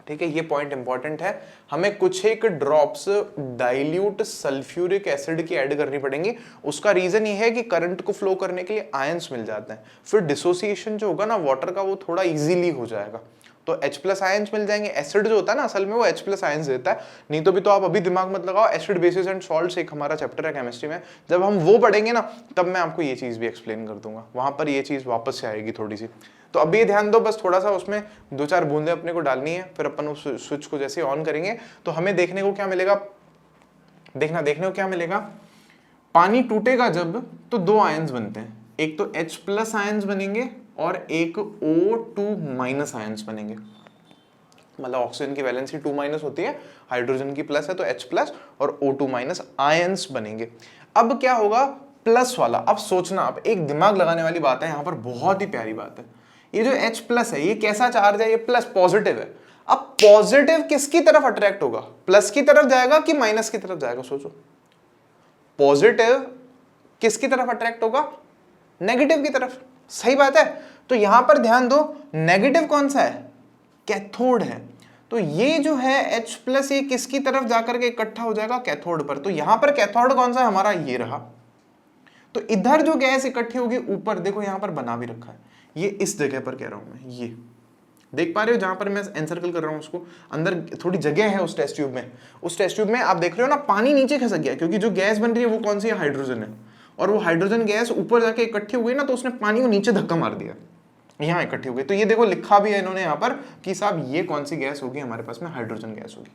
ठीक है, ये पॉइंट इंपॉर्टेंट है। हमें कुछ एक ड्रॉप्स डाइल्यूट सल्फ्यूरिक एसिड की ऐड करनी पड़ेंगी। उसका रीजन ये है कि करंट को फ्लो करने के लिए आयंस मिल जाते हैं, फिर डिसोसिएशन जो होगा ना वाटर का, वो थोड़ा इजीली हो जाएगा। तो H+ आयंस मिल जाएंगे। एसिड जो होता है ना, असल में वो H+ आयंस देता है। नहीं तो भी तो आप अभी दिमाग मत लगाओ, एसिड बेसिस एंड सॉल्ट्स एक हमारा चैप्टर है केमिस्ट्री में, जब हम वो पढ़ेंगे ना तब मैं आपको ये चीज भी एक्सप्लेन कर दूंगा, वहां पर ये चीज वापस से आएगी थोड़ी सी। तो अभी ध्यान दो, बस थोड़ा सा उसमें 2-4 बूंदे अपने को डालनी है, फिर अपन उस स्विच को जैसे ऑन करेंगे तो हमें देखने को क्या मिलेगा, देखने को क्या मिलेगा, पानी टूटेगा जब तो 2 आयंस बनते हैं, एक तो H+ आयंस बनेंगे और एक O2- आयंस बनेंगे। मतलब ऑक्सीजन की वैलेंसी 2- होती है, हाइड्रोजन की प्लस है, तो H+ और O2- आयंस बनेंगे। अब क्या होगा, प्लस वाला, अब सोचना, अब एक दिमाग लगाने वाली बात है यहाँ पर, बहुत ही प्यारी बात है। ये जो H+ है ये कैसा चार्ज है? ये प्लस, पॉजिटिव है। अब पॉजिटिव किसकी तरफ अट्रैक्ट होगा? प्लस की तरफ जाएगा कि माइनस की तरफ जाएगा? सोचो, पॉजिटिव किसकी तरफ अट्रैक्ट होगा? नेगेटिव की तरफ। सही बात है। तो यहां पर ध्यान दो, नेगेटिव कौन सा है? कैथोड है। तो ये जो है H+ ये किसकी तरफ जाकर के इकट्ठा हो जाएगा? कैथोड पर। तो यहां पर कैथोड कौन सा है हमारा? ये रहा। तो इधर जो गैस इकट्ठी होगी ऊपर, देखो यहां पर बना भी रखा है, ये इस जगह पर कह रहा हूं मैं, ये देख पा रहे हो जहां पर मैं एनसर्कल कर रहा हूं उसको, अंदर थोड़ी जगह है उस टेस्ट ट्यूब में। उस टेस्ट ट्यूब में आप देख रहे हो ना, पानी नीचे खसक गया, क्योंकि जो गैस बन रही है वो कौन सी है? हाइड्रोजन है। और वो हाइड्रोजन गैस ऊपर जाके इकट्ठी हो गई ना, तो उसने पानी को नीचे धक्का मार दिया, यहाँ इकट्ठी हो गई। तो ये देखो लिखा भी है इन्होंने यहाँ पर कि साहब ये कौन सी गैस होगी हमारे पास में? हाइड्रोजन गैस होगी।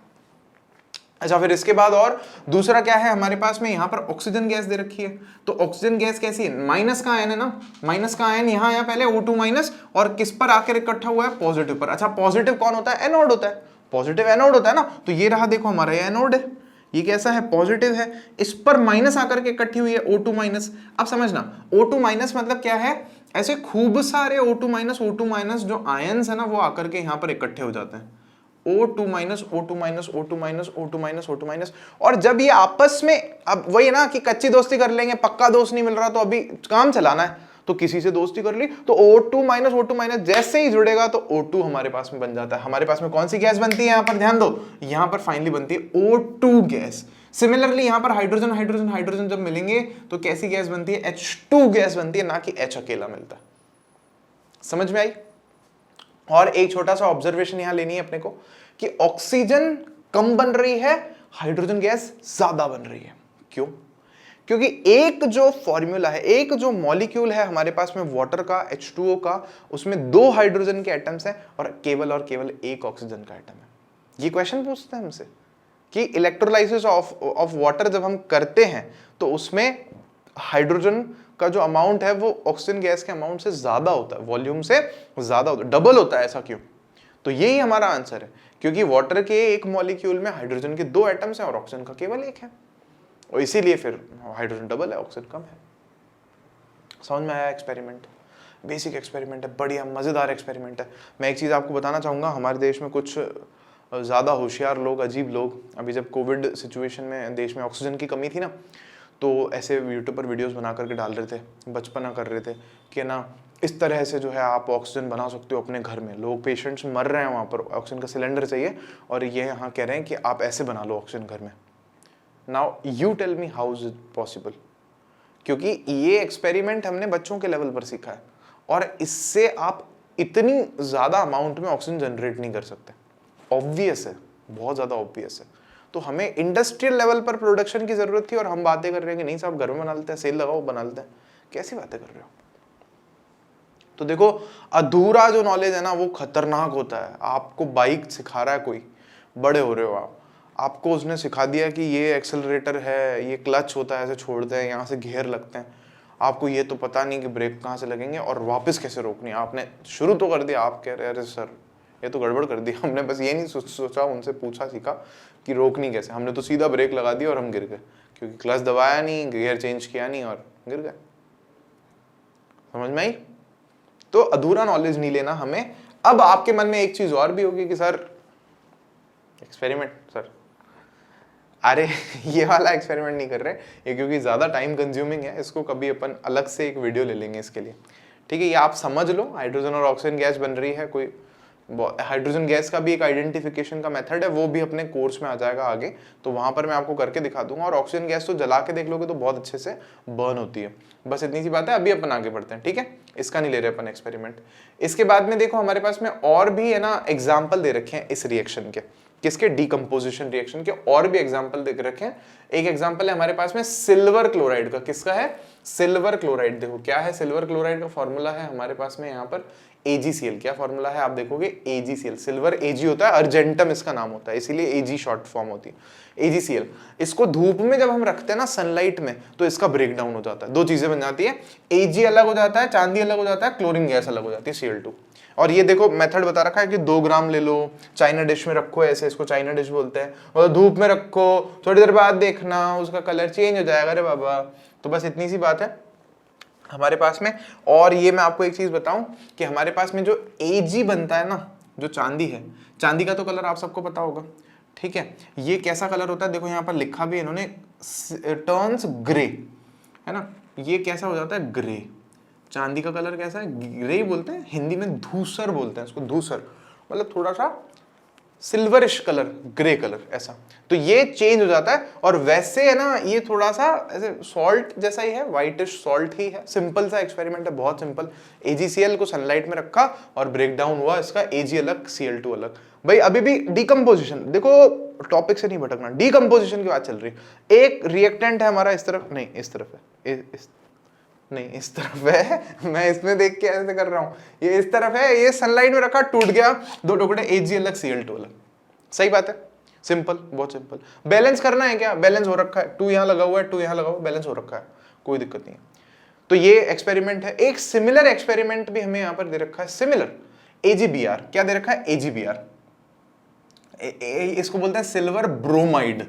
अच्छा, फिर इसके बाद और दूसरा क्या है हमारे पास में? यहाँ पर ऑक्सीजन गैस दे रखी है। तो ऑक्सीजन गैस कैसी है? माइनस का आयन है ना, माइनस का आयन यहाँ आया पहले O2- और किस पर आकर इकट्ठा हुआ है? पॉजिटिव पर। अच्छा, पॉजिटिव कौन होता है? एनोड होता है। पॉजिटिव एनोड होता है ना, तो ये रहा देखो हमारा ये एनोड है, ये कैसा है? पॉजिटिव है। इस पर माइनस आकर के इकट्ठी हुई है O2-। अब समझना, O2- मतलब क्या है? ऐसे खूब सारे O2- जो आयंस है ना, वो आकर के यहाँ पर इकट्ठे हो जाते हैं, O2-, O2-, O2-, O2-, O2-। और जब ये आपस में, अब वही है ना कि कच्ची दोस्ती कर लेंगे, पक्का दोस्त नहीं मिल रहा तो अभी काम चलाना है, तो किसी से दोस्ती कर ली, तो O2-, O2- जैसे ही जुड़ेगा तो O2 हमारे पास में बन जाता है। हमारे पास में कौन सी गैस बनती है? यहाँ पर ध्यान दो, यहाँ पर फाइनली बनती है O2 गैस। सिमिलरली यहाँ पर हाइड्रोजन हाइड्रोजन हाइड्रोजन जब मिलेंगे तो कैसी गैस बनती है? H2 गैस बनती है, ना कि H अकेला मिलता है। समझ में आई? और एक छोटा सा ऑब्जर्वेशन यहां लेनी है अपने को कि ऑक्सीजन कम बन रही है, हाइड्रोजन गैस ज्यादा बन रही है। क्यों? क्योंकि एक जो फॉर्मूला है, एक जो मॉलिक्यूल है हमारे पास में वाटर का, H2O का, उसमें 2 हाइड्रोजन के एटम्स हैं और केवल एक ऑक्सीजन का एटम है। ये क्वेश्चन पूछते हैं हमसे कि इलेक्ट्रोलाइसिस ऑफ वाटर जब हम करते हैं तो उसमें हाइड्रोजन का जो अमाउंट है वो ऑक्सीजन गैस के अमाउंट से ज्यादा होता है, वॉल्यूम से ज्यादा होता है, डबल होता है। ऐसा क्यों? तो यही हमारा आंसर है, क्योंकि वाटर के एक मॉलिक्यूल में हाइड्रोजन के 2 एटम्स हैं और ऑक्सीजन का केवल एक है, और इसीलिए फिर हाइड्रोजन डबल है, ऑक्सीजन कम है। समझ में आया एक्सपेरिमेंट? बेसिक एक्सपेरिमेंट है, बढ़िया मज़ेदार एक्सपेरिमेंट है। मैं एक चीज़ आपको बताना चाहूँगा, हमारे देश में कुछ ज़्यादा होशियार लोग, अजीब लोग, अभी जब कोविड सिचुएशन में देश में ऑक्सीजन की कमी थी ना, तो ऐसे यूट्यूब पर वीडियोस बना करके डाल रहे थे, बचपना कर रहे थे कि ना इस तरह से जो है आप ऑक्सीजन बना सकते हो अपने घर में। लोग, पेशेंट्स मर रहे हैं वहाँ पर, ऑक्सीजन का सिलेंडर चाहिए और ये यहाँ कह रहे हैं कि आप ऐसे बना लो ऑक्सीजन घर में। Now you tell me how is it possible? क्योंकि ये एक्सपेरिमेंट हमने बच्चों के लेवल पर सीखा है और इससे आप इतनी ज़्यादा अमाउंट में ऑक्सीजन जनरेट नहीं कर सकते। ऑब्वियस है, बहुत ज़्यादा ऑब्वियस है। तो हमें इंडस्ट्रियल लेवल पर प्रोडक्शन की ज़रूरत थी और हम बातें कर रहे हैं कि नहीं साहब घर में बना लेते हैं, सेल लगाओ बना लेते हैं। कैसी बातें कर रहे हो? तो देखो, अधूरा जो नॉलेज है ना वो खतरनाक होता है। आपको बाइक सिखा रहा है कोई, बड़े हो रहे हो आप, आपको उसने सिखा दिया कि ये एक्सेलरेटर है, ये क्लच होता है, ऐसे छोड़ते हैं, यहाँ से गियर लगते हैं। आपको ये तो पता नहीं कि ब्रेक कहाँ से लगेंगे और वापस कैसे रोकनी है। आपने शुरू तो कर दिया, आप कह रहे अरे सर ये तो गड़बड़ कर दी, हमने बस ये नहीं सोचा, उनसे पूछा सीखा कि रोकनी कैसे। हमने तो सीधा ब्रेक लगा दिया और हम गिर गए, क्योंकि क्लच दबाया नहीं, गियर चेंज किया नहीं और गिर गए। समझ में आई? तो अधूरा नॉलेज नहीं लेना हमें। अब आपके मन में एक चीज और भी होगी कि सर एक्सपेरिमेंट, सर अरे ये वाला एक्सपेरिमेंट नहीं कर रहे ये, क्योंकि ज़्यादा टाइम कंज्यूमिंग है, इसको कभी अपन अलग से एक वीडियो ले लेंगे इसके लिए, ठीक है? ये आप समझ लो, हाइड्रोजन और ऑक्सीजन गैस बन रही है, कोई हाइड्रोजन गैस का भी एक आइडेंटिफिकेशन का मेथड है, वो भी अपने कोर्स में आ जाएगा आगे, तो वहां पर मैं आपको करके दिखा दूंगा। और ऑक्सीजन गैस तो जला के देख लोगे तो बहुत अच्छे से बर्न होती है। बस इतनी सी बात है, अभी अपन आगे बढ़ते हैं, ठीक है? इसका नहीं ले रहे अपन एक्सपेरिमेंट। इसके बाद में देखो हमारे पास में और भी है ना एग्जाम्पल दे रखे हैं इस रिएक्शन के, किसके? डीकंपोजिशन रिएक्शन के और भी एग्जाम्पल दे रखे हैं। एक एग्जाम्पल है हमारे पास में सिल्वर क्लोराइड का। किसका है? Silver chloride. देखो क्या है सिल्वर क्लोराइड का फॉर्मूला है हमारे पास में यहाँ पर AgCl। क्या फॉर्मूला है आप देखोगे? AgCl। सिल्वर Ag होता है, अर्जेंटम इसका नाम होता है, इसीलिए Ag शॉर्ट फॉर्म होती है, AgCl। इसको धूप में जब हम रखते हैं ना सनलाइट में, तो इसका ब्रेक डाउन हो जाता है, दो चीजें बन जाती है, Ag अलग हो जाता है, चांदी अलग हो जाता है, क्लोरीन गैस अलग हो जाती है, Cl2। और ये देखो मेथड बता रखा है कि 2 ग्राम ले लो, चाइना डिश में रखो, ऐसे इसको चाइना डिश बोलते हैं, और धूप में रखो, थोड़ी देर बाद देखना उसका कलर चेंज हो जाएगा। अरे बाबा, तो बस इतनी सी बात है हमारे पास में। और ये मैं आपको एक चीज बताऊं कि हमारे पास में जो Ag बनता है ना, जो चांदी है, चांदी का तो कलर आप सबको पता होगा, ठीक है? ये कैसा कलर होता है? देखो यहाँ पर लिखा भी है इन्होंने, टर्न्स ग्रे, है ना? ये कैसा हो जाता है? ग्रे। चांदी का कलर कैसा है? ग्रे बोलते हैं, हिंदी में धूसर बोलते हैं इसको, धूसर मतलब थोड़ा सा सिल्वरिश कलर, ग्रे कलर ऐसा। तो ये चेंज हो जाता है। और वैसे है ना ये थोड़ा सा ऐसे सॉल्ट जैसा ही है, व्हाइटिश सॉल्ट ही है। सिंपल सा एक्सपेरिमेंट है, बहुत सिंपल। AgCl को सनलाइट में रखा और ब्रेक डाउन हुआ इसका, Ag अलग Cl2 अलग। भाई अभी भी डीकंपोजिशन, देखो टॉपिक से नहीं भटकना, डीकंपोजिशन की बात चल रही है। एक रिएक्टेंट है हमारा इस तरफ, नहीं इस तरफ है, नहीं इस तरफ है, मैं इसमें देख के ऐसे कर रहा हूं, ये इस तरफ है, ये सनलाइट में रखा, टूट गया, 2 टुकड़े, Ag अलग Cl2 अलग। सही बात है, सिंपल, बहुत सिंपल। बैलेंस करना है क्या? बैलेंस हो रखा है, 2 यहां लगा हुआ है, 2 यहां लगा हुआ है, बैलेंस हो रखा है, कोई दिक्कत नहीं है। तो ये एक्सपेरिमेंट है। एक सिमिलर एक्सपेरिमेंट भी हमें यहां पर दे रखा है, सिमिलर, AgBr। क्या दे रखा है? AgBr। इसको बोलते हैं सिल्वर ब्रोमाइड।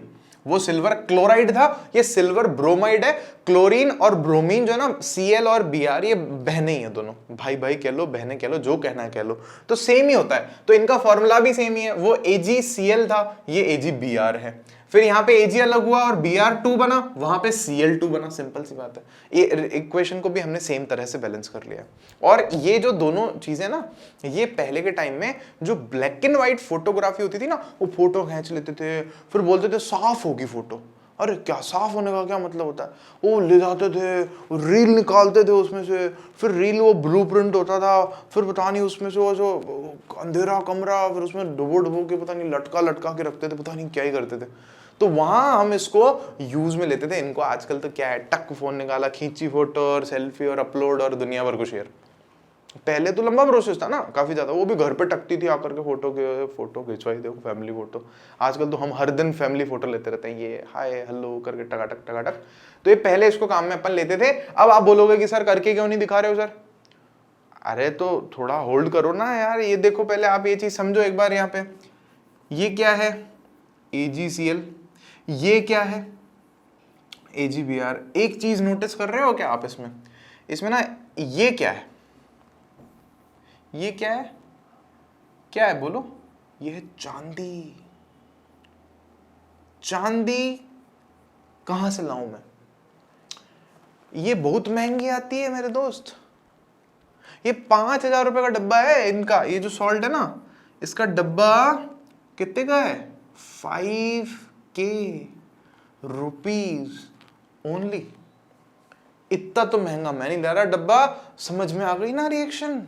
वो सिल्वर क्लोराइड था, ये सिल्वर ब्रोमाइड है। क्लोरीन और ब्रोमीन जो है ना, Cl और Br, ये बहने ही है दोनों, भाई भाई कह लो, बहने कह लो, जो कहना है कह लो, तो सेम ही होता है। तो इनका फॉर्मूला भी सेम ही है, वो AgCl था, ये AgBr है। फिर यहाँ पे Ag अलग हुआ और Br2 बना, वहां पे Cl2 बना, सिंपल सी बात है। ये इक्वेशन को भी हमने सेम तरह से बैलेंस कर लिया। और ये जो दोनों चीजें ना, ये पहले के टाइम में जो ब्लैक एंड व्हाइट फोटोग्राफी होती थी ना, वो फोटो खींच लेते थे, फिर बोलते थे साफ होगी फोटो। अरे क्या साफ होने का क्या मतलब होता है? वो ले जाते थे, रील निकालते थे उसमें से, फिर रील वो ब्लूप्रिंट होता था, फिर पता नहीं उसमें से वो जो अंधेरा कमरा, फिर उसमें डुबो के पता नहीं लटका के रखते थे, पता नहीं क्या ही करते थे। तो वहां हम इसको यूज में लेते थे। इनको आजकल तो क्या है, टक फोन निकाला, खींची फोटो और सेल्फी और अपलोड और दुनिया भर को शेयर। पहले तो लंबा प्रोसेस था ना, काफी ज्यादा, वो भी घर पे टकती थी आकर के, फोटो खिंचवाई, देखो फैमिली फोटो। आजकल तो हम हर दिन फैमिली फोटो लेते रहते हैं, ये हाय हेलो करके टकाटक। तो ये पहले इसको काम में अपन लेते थे। अब आप बोलोगे कि सर करके क्यों नहीं दिखा रहे हो सर? अरे तो थोड़ा होल्ड करो ना यार, ये देखो पहले आप ये चीज समझो एक बार। यहाँ पे ये क्या है? AgCl। ये क्या है? AgBr। एक चीज नोटिस कर रहे हो क्या आप इसमें? इसमें ना ये क्या है, ये क्या है, क्या है बोलो, ये है चांदी। चांदी कहां से लाऊं मैं, ये बहुत महंगी आती है मेरे दोस्त। ये 5,000 रुपए का डब्बा है इनका, ये जो सॉल्ट है ना, इसका डब्बा कितने का है, 5K रुपीज ओनली। इतना तो महंगा मैं नहीं ला रहा डब्बा। समझ में आ गई ना रिएक्शन,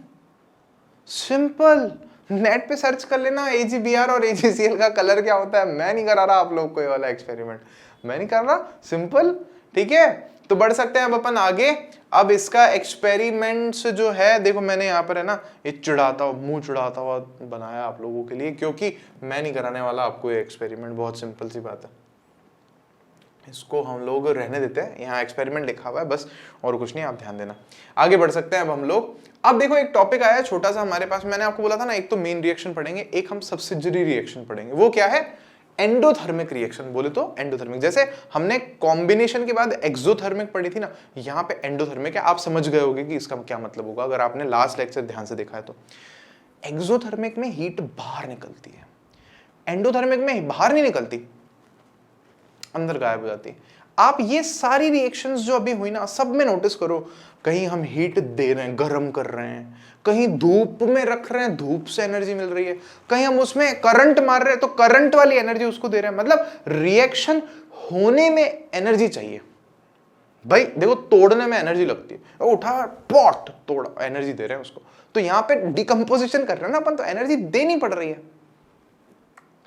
सिंपल। नेट पे सर्च कर लेना AgBr और AgCl का कलर क्या होता है। मैं नहीं करा रहा आप लोग कोई वाला एक्सपेरिमेंट, मैं नहीं कर रहा, सिंपल। ठीक है, तो बढ़ सकते हैं अब अपन आगे। अब इसका एक्सपेरिमेंट्स जो है, देखो मैंने यहाँ पर है ना ये चिढ़ाता हुआ, मुंह चिढ़ाता हुआ बनाया आप लोगों के लिए, क्योंकि मैं नहीं कराने वाला आपको ये एक्सपेरिमेंट। बहुत सिंपल सी बात है, इसको हम लोग रहने देते हैं। यहाँ एक्सपेरिमेंट लिखा हुआ है बस, और कुछ नहीं, आप ध्यान देना। आगे बढ़ सकते हैं अब हम लोग। अब देखो एक टॉपिक आया है छोटा सा हमारे पास, मैंने आपको बोला था ना, एक तो मेन रिएक्शन पढ़ेंगे, एक हम सब्सिडियरी रिएक्शन पढ़ेंगे। वो क्या है, एंडोथर्मिक रिएक्शन। बोले तो एंडोथर्मिक, जैसे हमने कॉम्बिनेशन के बाद एक्सोथर्मिक पढ़ी थी ना, यहाँ पे एंडोथर्मिक है। आप समझ गए होगे कि इसका क्या मतलब होगा अगर आपने लास्ट लेक्चर ध्यान से देखा है तो। एक्सोथर्मिक में हीट बाहर निकलती है, एंडोथर्मिक में बाहर नहीं निकलती, अंदर गायब हो जाती है। आप ये सारी रिएक्शंस जो अभी हुई ना, सब में नोटिस करो, कहीं हम हीट दे रहे हैं, गर्म कर रहे हैं, कहीं धूप में रख रहे हैं, धूप से एनर्जी मिल रही है, कहीं हम उसमें करंट मार रहे हैं तो करंट वाली एनर्जी उसको दे रहे हैं। मतलब रिएक्शन होने में एनर्जी चाहिए भाई। देखो तोड़ने में एनर्जी लगती है, उठा पॉट तोड़ा, एनर्जी दे रहे हैं उसको। तो यहां पे डिकम्पोजिशन कर रहे हैं ना अपन, तो एनर्जी देनी पड़ रही है।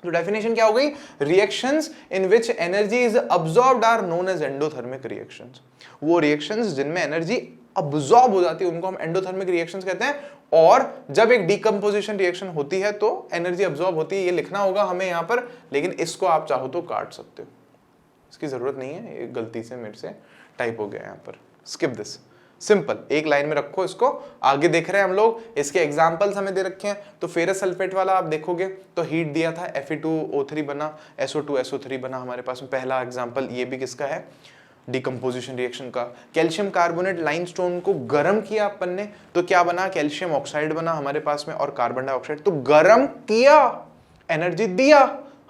तो डेफिनेशन क्या हो गई, reactions in which energy is absorbed are known as endothermic reactions. वो रिएक्शंस जिनमें एनर्जी अब्सॉर्ब हो जाती है उनको हम एंडोथर्मिक रिएक्शंस कहते हैं। और जब एक डिकम्पोजिशन रिएक्शन होती है तो एनर्जी अब्सॉर्ब होती है। ये लिखना होगा हमें यहाँ पर, लेकिन इसको आप चाहो तो काट सकते हो, इसकी जरूरत नहीं है, ये गलती से मेरे से टाइप हो गया यहाँ पर, स्किप दिस। सिंपल, एक लाइन में रखो इसको। आगे देख रहे हैं हम लोग, इसके एग्जांपल्स हमें दे रखे हैं। तो फेरस सल्फेट वाला आप देखोगे तो हीट दिया था, Fe2O3 बना, SO2SO3 बना हमारे पास में। पहला एग्जांपल ये भी किसका है, डिकम्पोजिशन रिएक्शन का। कैल्शियम कार्बोनेट लाइमस्टोन को गर्म किया अपन ने, तो क्या बना, कैल्शियम ऑक्साइड बना हमारे पास में, और कार्बन डाइऑक्साइड। तो गर्म किया, एनर्जी दिया,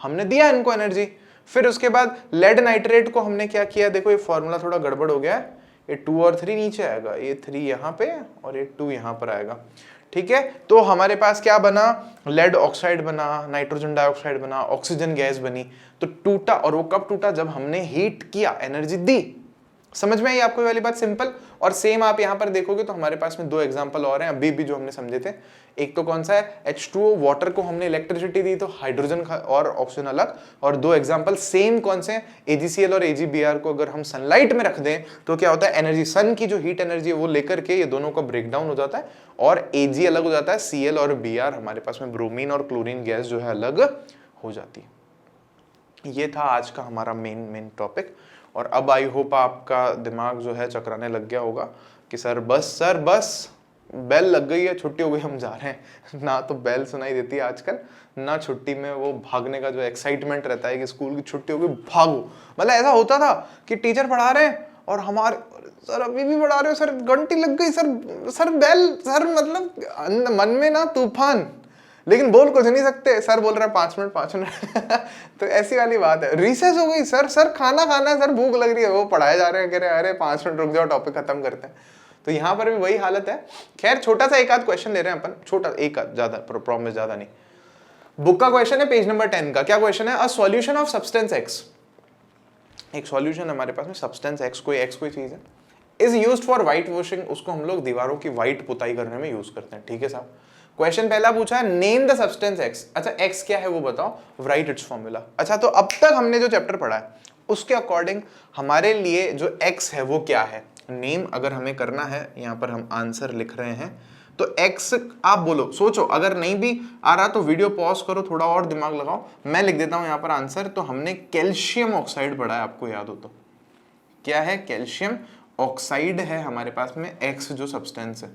हमने दिया इनको एनर्जी। फिर उसके बाद लेड नाइट्रेट को हमने क्या किया, देखो ये फॉर्मूला थोड़ा गड़बड़ हो गया है, ये 2 और 3 नीचे आएगा, ये 3 यहाँ पे और ये 2 यहाँ पर आएगा। ठीक है, तो हमारे पास क्या बना, लेड ऑक्साइड बना, नाइट्रोजन डाइऑक्साइड बना, ऑक्सीजन गैस बनी। तो टूटा, और वो कब टूटा, जब हमने हीट किया, एनर्जी दी। समझ में आई आपको वाली बात, सिंपल। और सेम आप यहां पर देखोगे तो हमारे पास में 2 एग्जांपल और हैं अभी भी जो हमने समझे थे। एक तो कौन सा है, H2O, वाटर को हमने इलेक्ट्रिसिटी दी तो हाइड्रोजन और ऑक्सीजन अलग। और 2 एग्जांपल सेम कौन से हैं, AgCl और AgBr को अगर हम सनलाइट में रख दें तो क्या होता है, एनर्जी, सन की जो हीट एनर्जी है वो लेकर के ये दोनों का ब्रेकडाउन हो जाता है और Ag अलग हो जाता है, Cl और Br हमारे पास में ब्रोमीन और क्लोरीन गैस जो है अलग हो जाती है। ये था आज का हमारा मेन टॉपिक। और अब आई होप आपका दिमाग जो है चकराने लग गया होगा कि सर बस बेल लग गई है, छुट्टी हो गई, हम जा रहे हैं। ना तो बेल सुनाई देती है आजकल, ना छुट्टी में वो भागने का जो एक्साइटमेंट रहता है कि स्कूल की छुट्टी हो गई भागो। मतलब ऐसा होता था कि टीचर पढ़ा रहे हैं और हमारे सर अभी भी पढ़ा रहे हो, सर घंटी लग गई, सर बेल, सर मतलब मन में ना तूफान, लेकिन बोल कुछ नहीं सकते। सर बोल रहे हैं 5 मिनट तो ऐसी वाली बात है। रिसेस हो गई, सर खाना खाना है, सर भूख लग रही है, वो पढ़ाए जा रहे हैं, कह रहे अरे 5 मिनट रुक जाओ, टॉपिक खत्म करते हैं। तो यहाँ पर भी वही हालत है। खैर छोटा सा एक आध क्वेश्चन ले रहे हैं अपन, छोटा एक आध, ज्यादा प्रॉमिस ज्यादा नहीं। बुक का क्वेश्चन है पेज नंबर 10 का। क्या क्वेश्चन है, a solution of substance x, एक सॉल्यूशन हमारे पास में, सब्सटेंस एक्स कोई चीज है, is used for white washing, उसको हम लोग दीवारों की व्हाइट पुताई करने में यूज करते हैं। ठीक है साहब, क्वेश्चन पहला पूछा है, नेम द सब्सटेंस एक्स। अच्छा एक्स क्या है वो बताओ, राइट इट्स फॉर्मूला। अच्छा तो अब तक हमने जो चैप्टर पढ़ा है उसके अकॉर्डिंग हमारे लिए जो एक्स है वो क्या है, नेम अगर हमें करना है, यहां पर हम आंसर लिख रहे हैं। तो एक्स आप बोलो, सोचो, अगर नहीं भी आ रहा तो वीडियो पॉज करो, थोड़ा और दिमाग लगाओ, मैं लिख देता हूं यहां पर आंसर। तो हमने कैल्शियम ऑक्साइड पढ़ा है, आपको याद हो तो, क्या है, कैल्शियम ऑक्साइड है हमारे पास में एक्स जो सब्सटेंस है।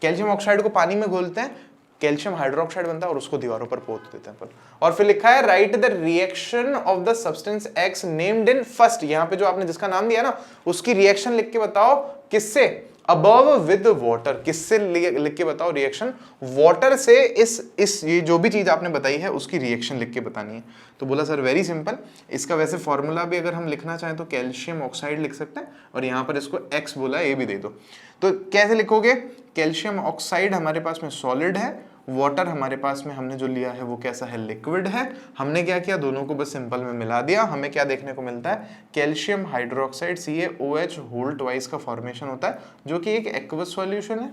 कैल्शियम ऑक्साइड को पानी में घोलते हैं, कैल्शियम हाइड्रोक्साइड बनता है और उसको दीवारों पर पोत देते हैं अपन। और फिर लिखा है right the reaction of the substance x named in first, यहां पे जो आपने जिसका नाम दिया ना उसकी रिएक्शन लिख के बताओ, किससे, अबव विद वाटर, किससे लिख के बताओ रिएक्शन, वाटर से इस ये जो भी चीज आपने बताई है उसकी रिएक्शन लिख के बतानी है। तो बोला सर वेरी सिंपल, इसका वैसे फॉर्मूला भी अगर हम लिखना चाहें तो कैल्शियम ऑक्साइड लिख सकते हैं, और यहाँ पर इसको X बोला है, ये भी दे दो। तो कैसे लिखोगे, कैल्शियम ऑक्साइड हमारे पास में सॉलिड है, वाटर हमारे पास में हमने जो लिया है वो कैसा है, लिक्विड है। हमने क्या किया, दोनों को बस सिंपल में मिला दिया। हमें क्या देखने को मिलता है, calcium hydroxide CaOH whole twice का फॉर्मेशन होता है, जो कि एक एक्वस सॉल्यूशन है,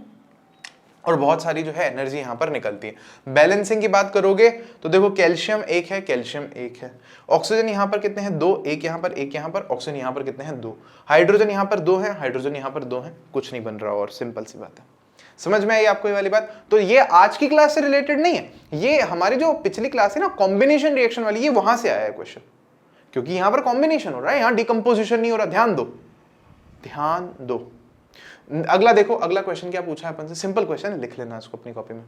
और बहुत सारी जो है एनर्जी यहाँ पर निकलती है। बैलेंसिंग की बात करोगे तो देखो कैल्शियम एक है, कैल्शियम एक है, ऑक्सीजन यहाँ पर कितने हैं, 2, एक यहाँ पर, एक यहाँ पर, ऑक्सीजन यहाँ पर कितने हैं, 2, हाइड्रोजन यहाँ पर 2 है, हाइड्रोजन यहाँ पर 2 है, कुछ नहीं बन रहा, और सिंपल सी बात है। समझ में आई आपको ये वाली बात? तो ये आज की क्लास से रिलेटेड नहीं है, ये हमारी जो पिछली क्लास है ना कॉम्बिनेशन रिएक्शन वाली, ये वहां से आया है क्वेश्चन, क्योंकि यहां पर कॉम्बिनेशन हो रहा है, यहां डिकम्पोजिशन नहीं हो रहा। ध्यान दो, ध्यान दो। अगला देखो, अगला क्वेश्चन क्या पूछा है अपन से, सिंपल क्वेश्चन है, लिख लेना इसको अपनी कॉपी में,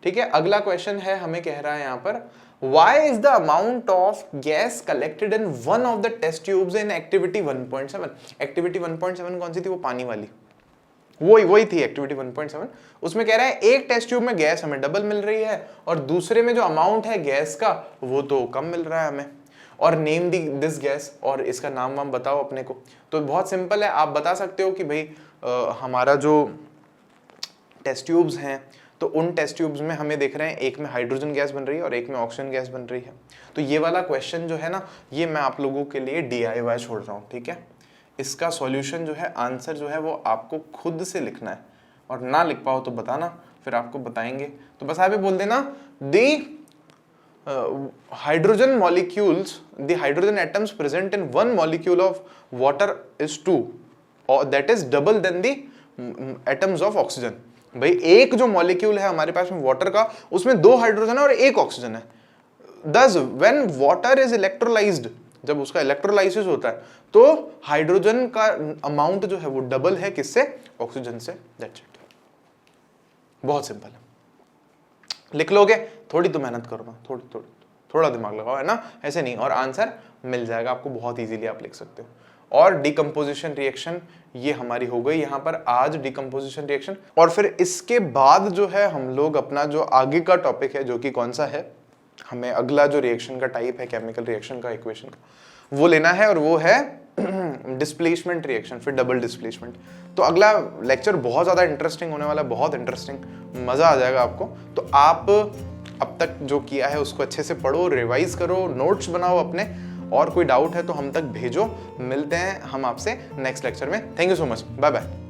ठीक है। अगला क्वेश्चन है, हमें कह रहा है यहां पर, why is the amount of gas collected in one of the test tubes in activity 1.7? Activity 1.7 कौन सी थी, वो पानी वाली, वही थी एक्टिविटी 1.7। उसमें कह रहा है एक टेस्ट ट्यूब में गैस हमें डबल मिल रही है, और दूसरे में जो अमाउंट है गैस का वो तो कम मिल रहा है हमें, और नेम दिस गैस, और इसका नाम वाम बताओ अपने को। तो बहुत सिंपल है, आप बता सकते हो कि भाई हमारा जो टेस्ट ट्यूब्स हैं, तो उन टेस्ट ट्यूब्स में हमें देख रहे हैं एक में हाइड्रोजन गैस बन रही है और एक में ऑक्सीजन गैस बन रही है। तो ये वाला क्वेश्चन जो है ना, ये मैं आप लोगों के लिए DIY छोड़ रहा हूँ, ठीक है। इसका सॉल्यूशन जो है, आंसर जो है वो आपको खुद से लिखना है, और ना लिख पाओ तो बताना, फिर आपको बताएंगे। तो बस आप ये बोल देना, the hydrogen molecules, the hydrogen atoms present in one molecule of water is 2, और that is double then the atoms of oxygen. भाई एक जो मॉलिक्यूल है हमारे पास में वाटर का, उसमें 2 हाइड्रोजन है और 1 ऑक्सीजन है। Thus, when water is electrolyzed, जब उसका इलेक्ट्रोलाइसिस होता है तो हाइड्रोजन का अमाउंट जो है वो डबल है, किससे, ऑक्सीजन से। दैट्स इट, बहुत सिंपल है, लिख लोगे। थोड़ी तो मेहनत करो ना, थोड़ा दिमाग लगाओ, है ना, ऐसे नहीं, और आंसर मिल जाएगा आपको बहुत इजीली, आप लिख सकते हो। और डिकम्पोजिशन रिएक्शन ये हमारी हो गई यहाँ पर आज, डिकम्पोजिशन रिएक्शन। और फिर इसके बाद जो है हम लोग अपना जो आगे का टॉपिक है, जो कि कौन सा है, हमें अगला जो रिएक्शन का टाइप है केमिकल रिएक्शन का, इक्वेशन का, वो लेना है, और वो है डिस्प्लेसमेंट रिएक्शन, फिर डबल डिस्प्लेसमेंट। तो अगला लेक्चर बहुत ज़्यादा इंटरेस्टिंग होने वाला है, बहुत इंटरेस्टिंग, मज़ा आ जाएगा आपको। तो आप अब तक जो किया है उसको अच्छे से पढ़ो, रिवाइज करो, नोट्स बनाओ अपने, और कोई डाउट है तो हम तक भेजो। मिलते हैं हम आपसे नेक्स्ट लेक्चर में। Thank you so much, bye bye.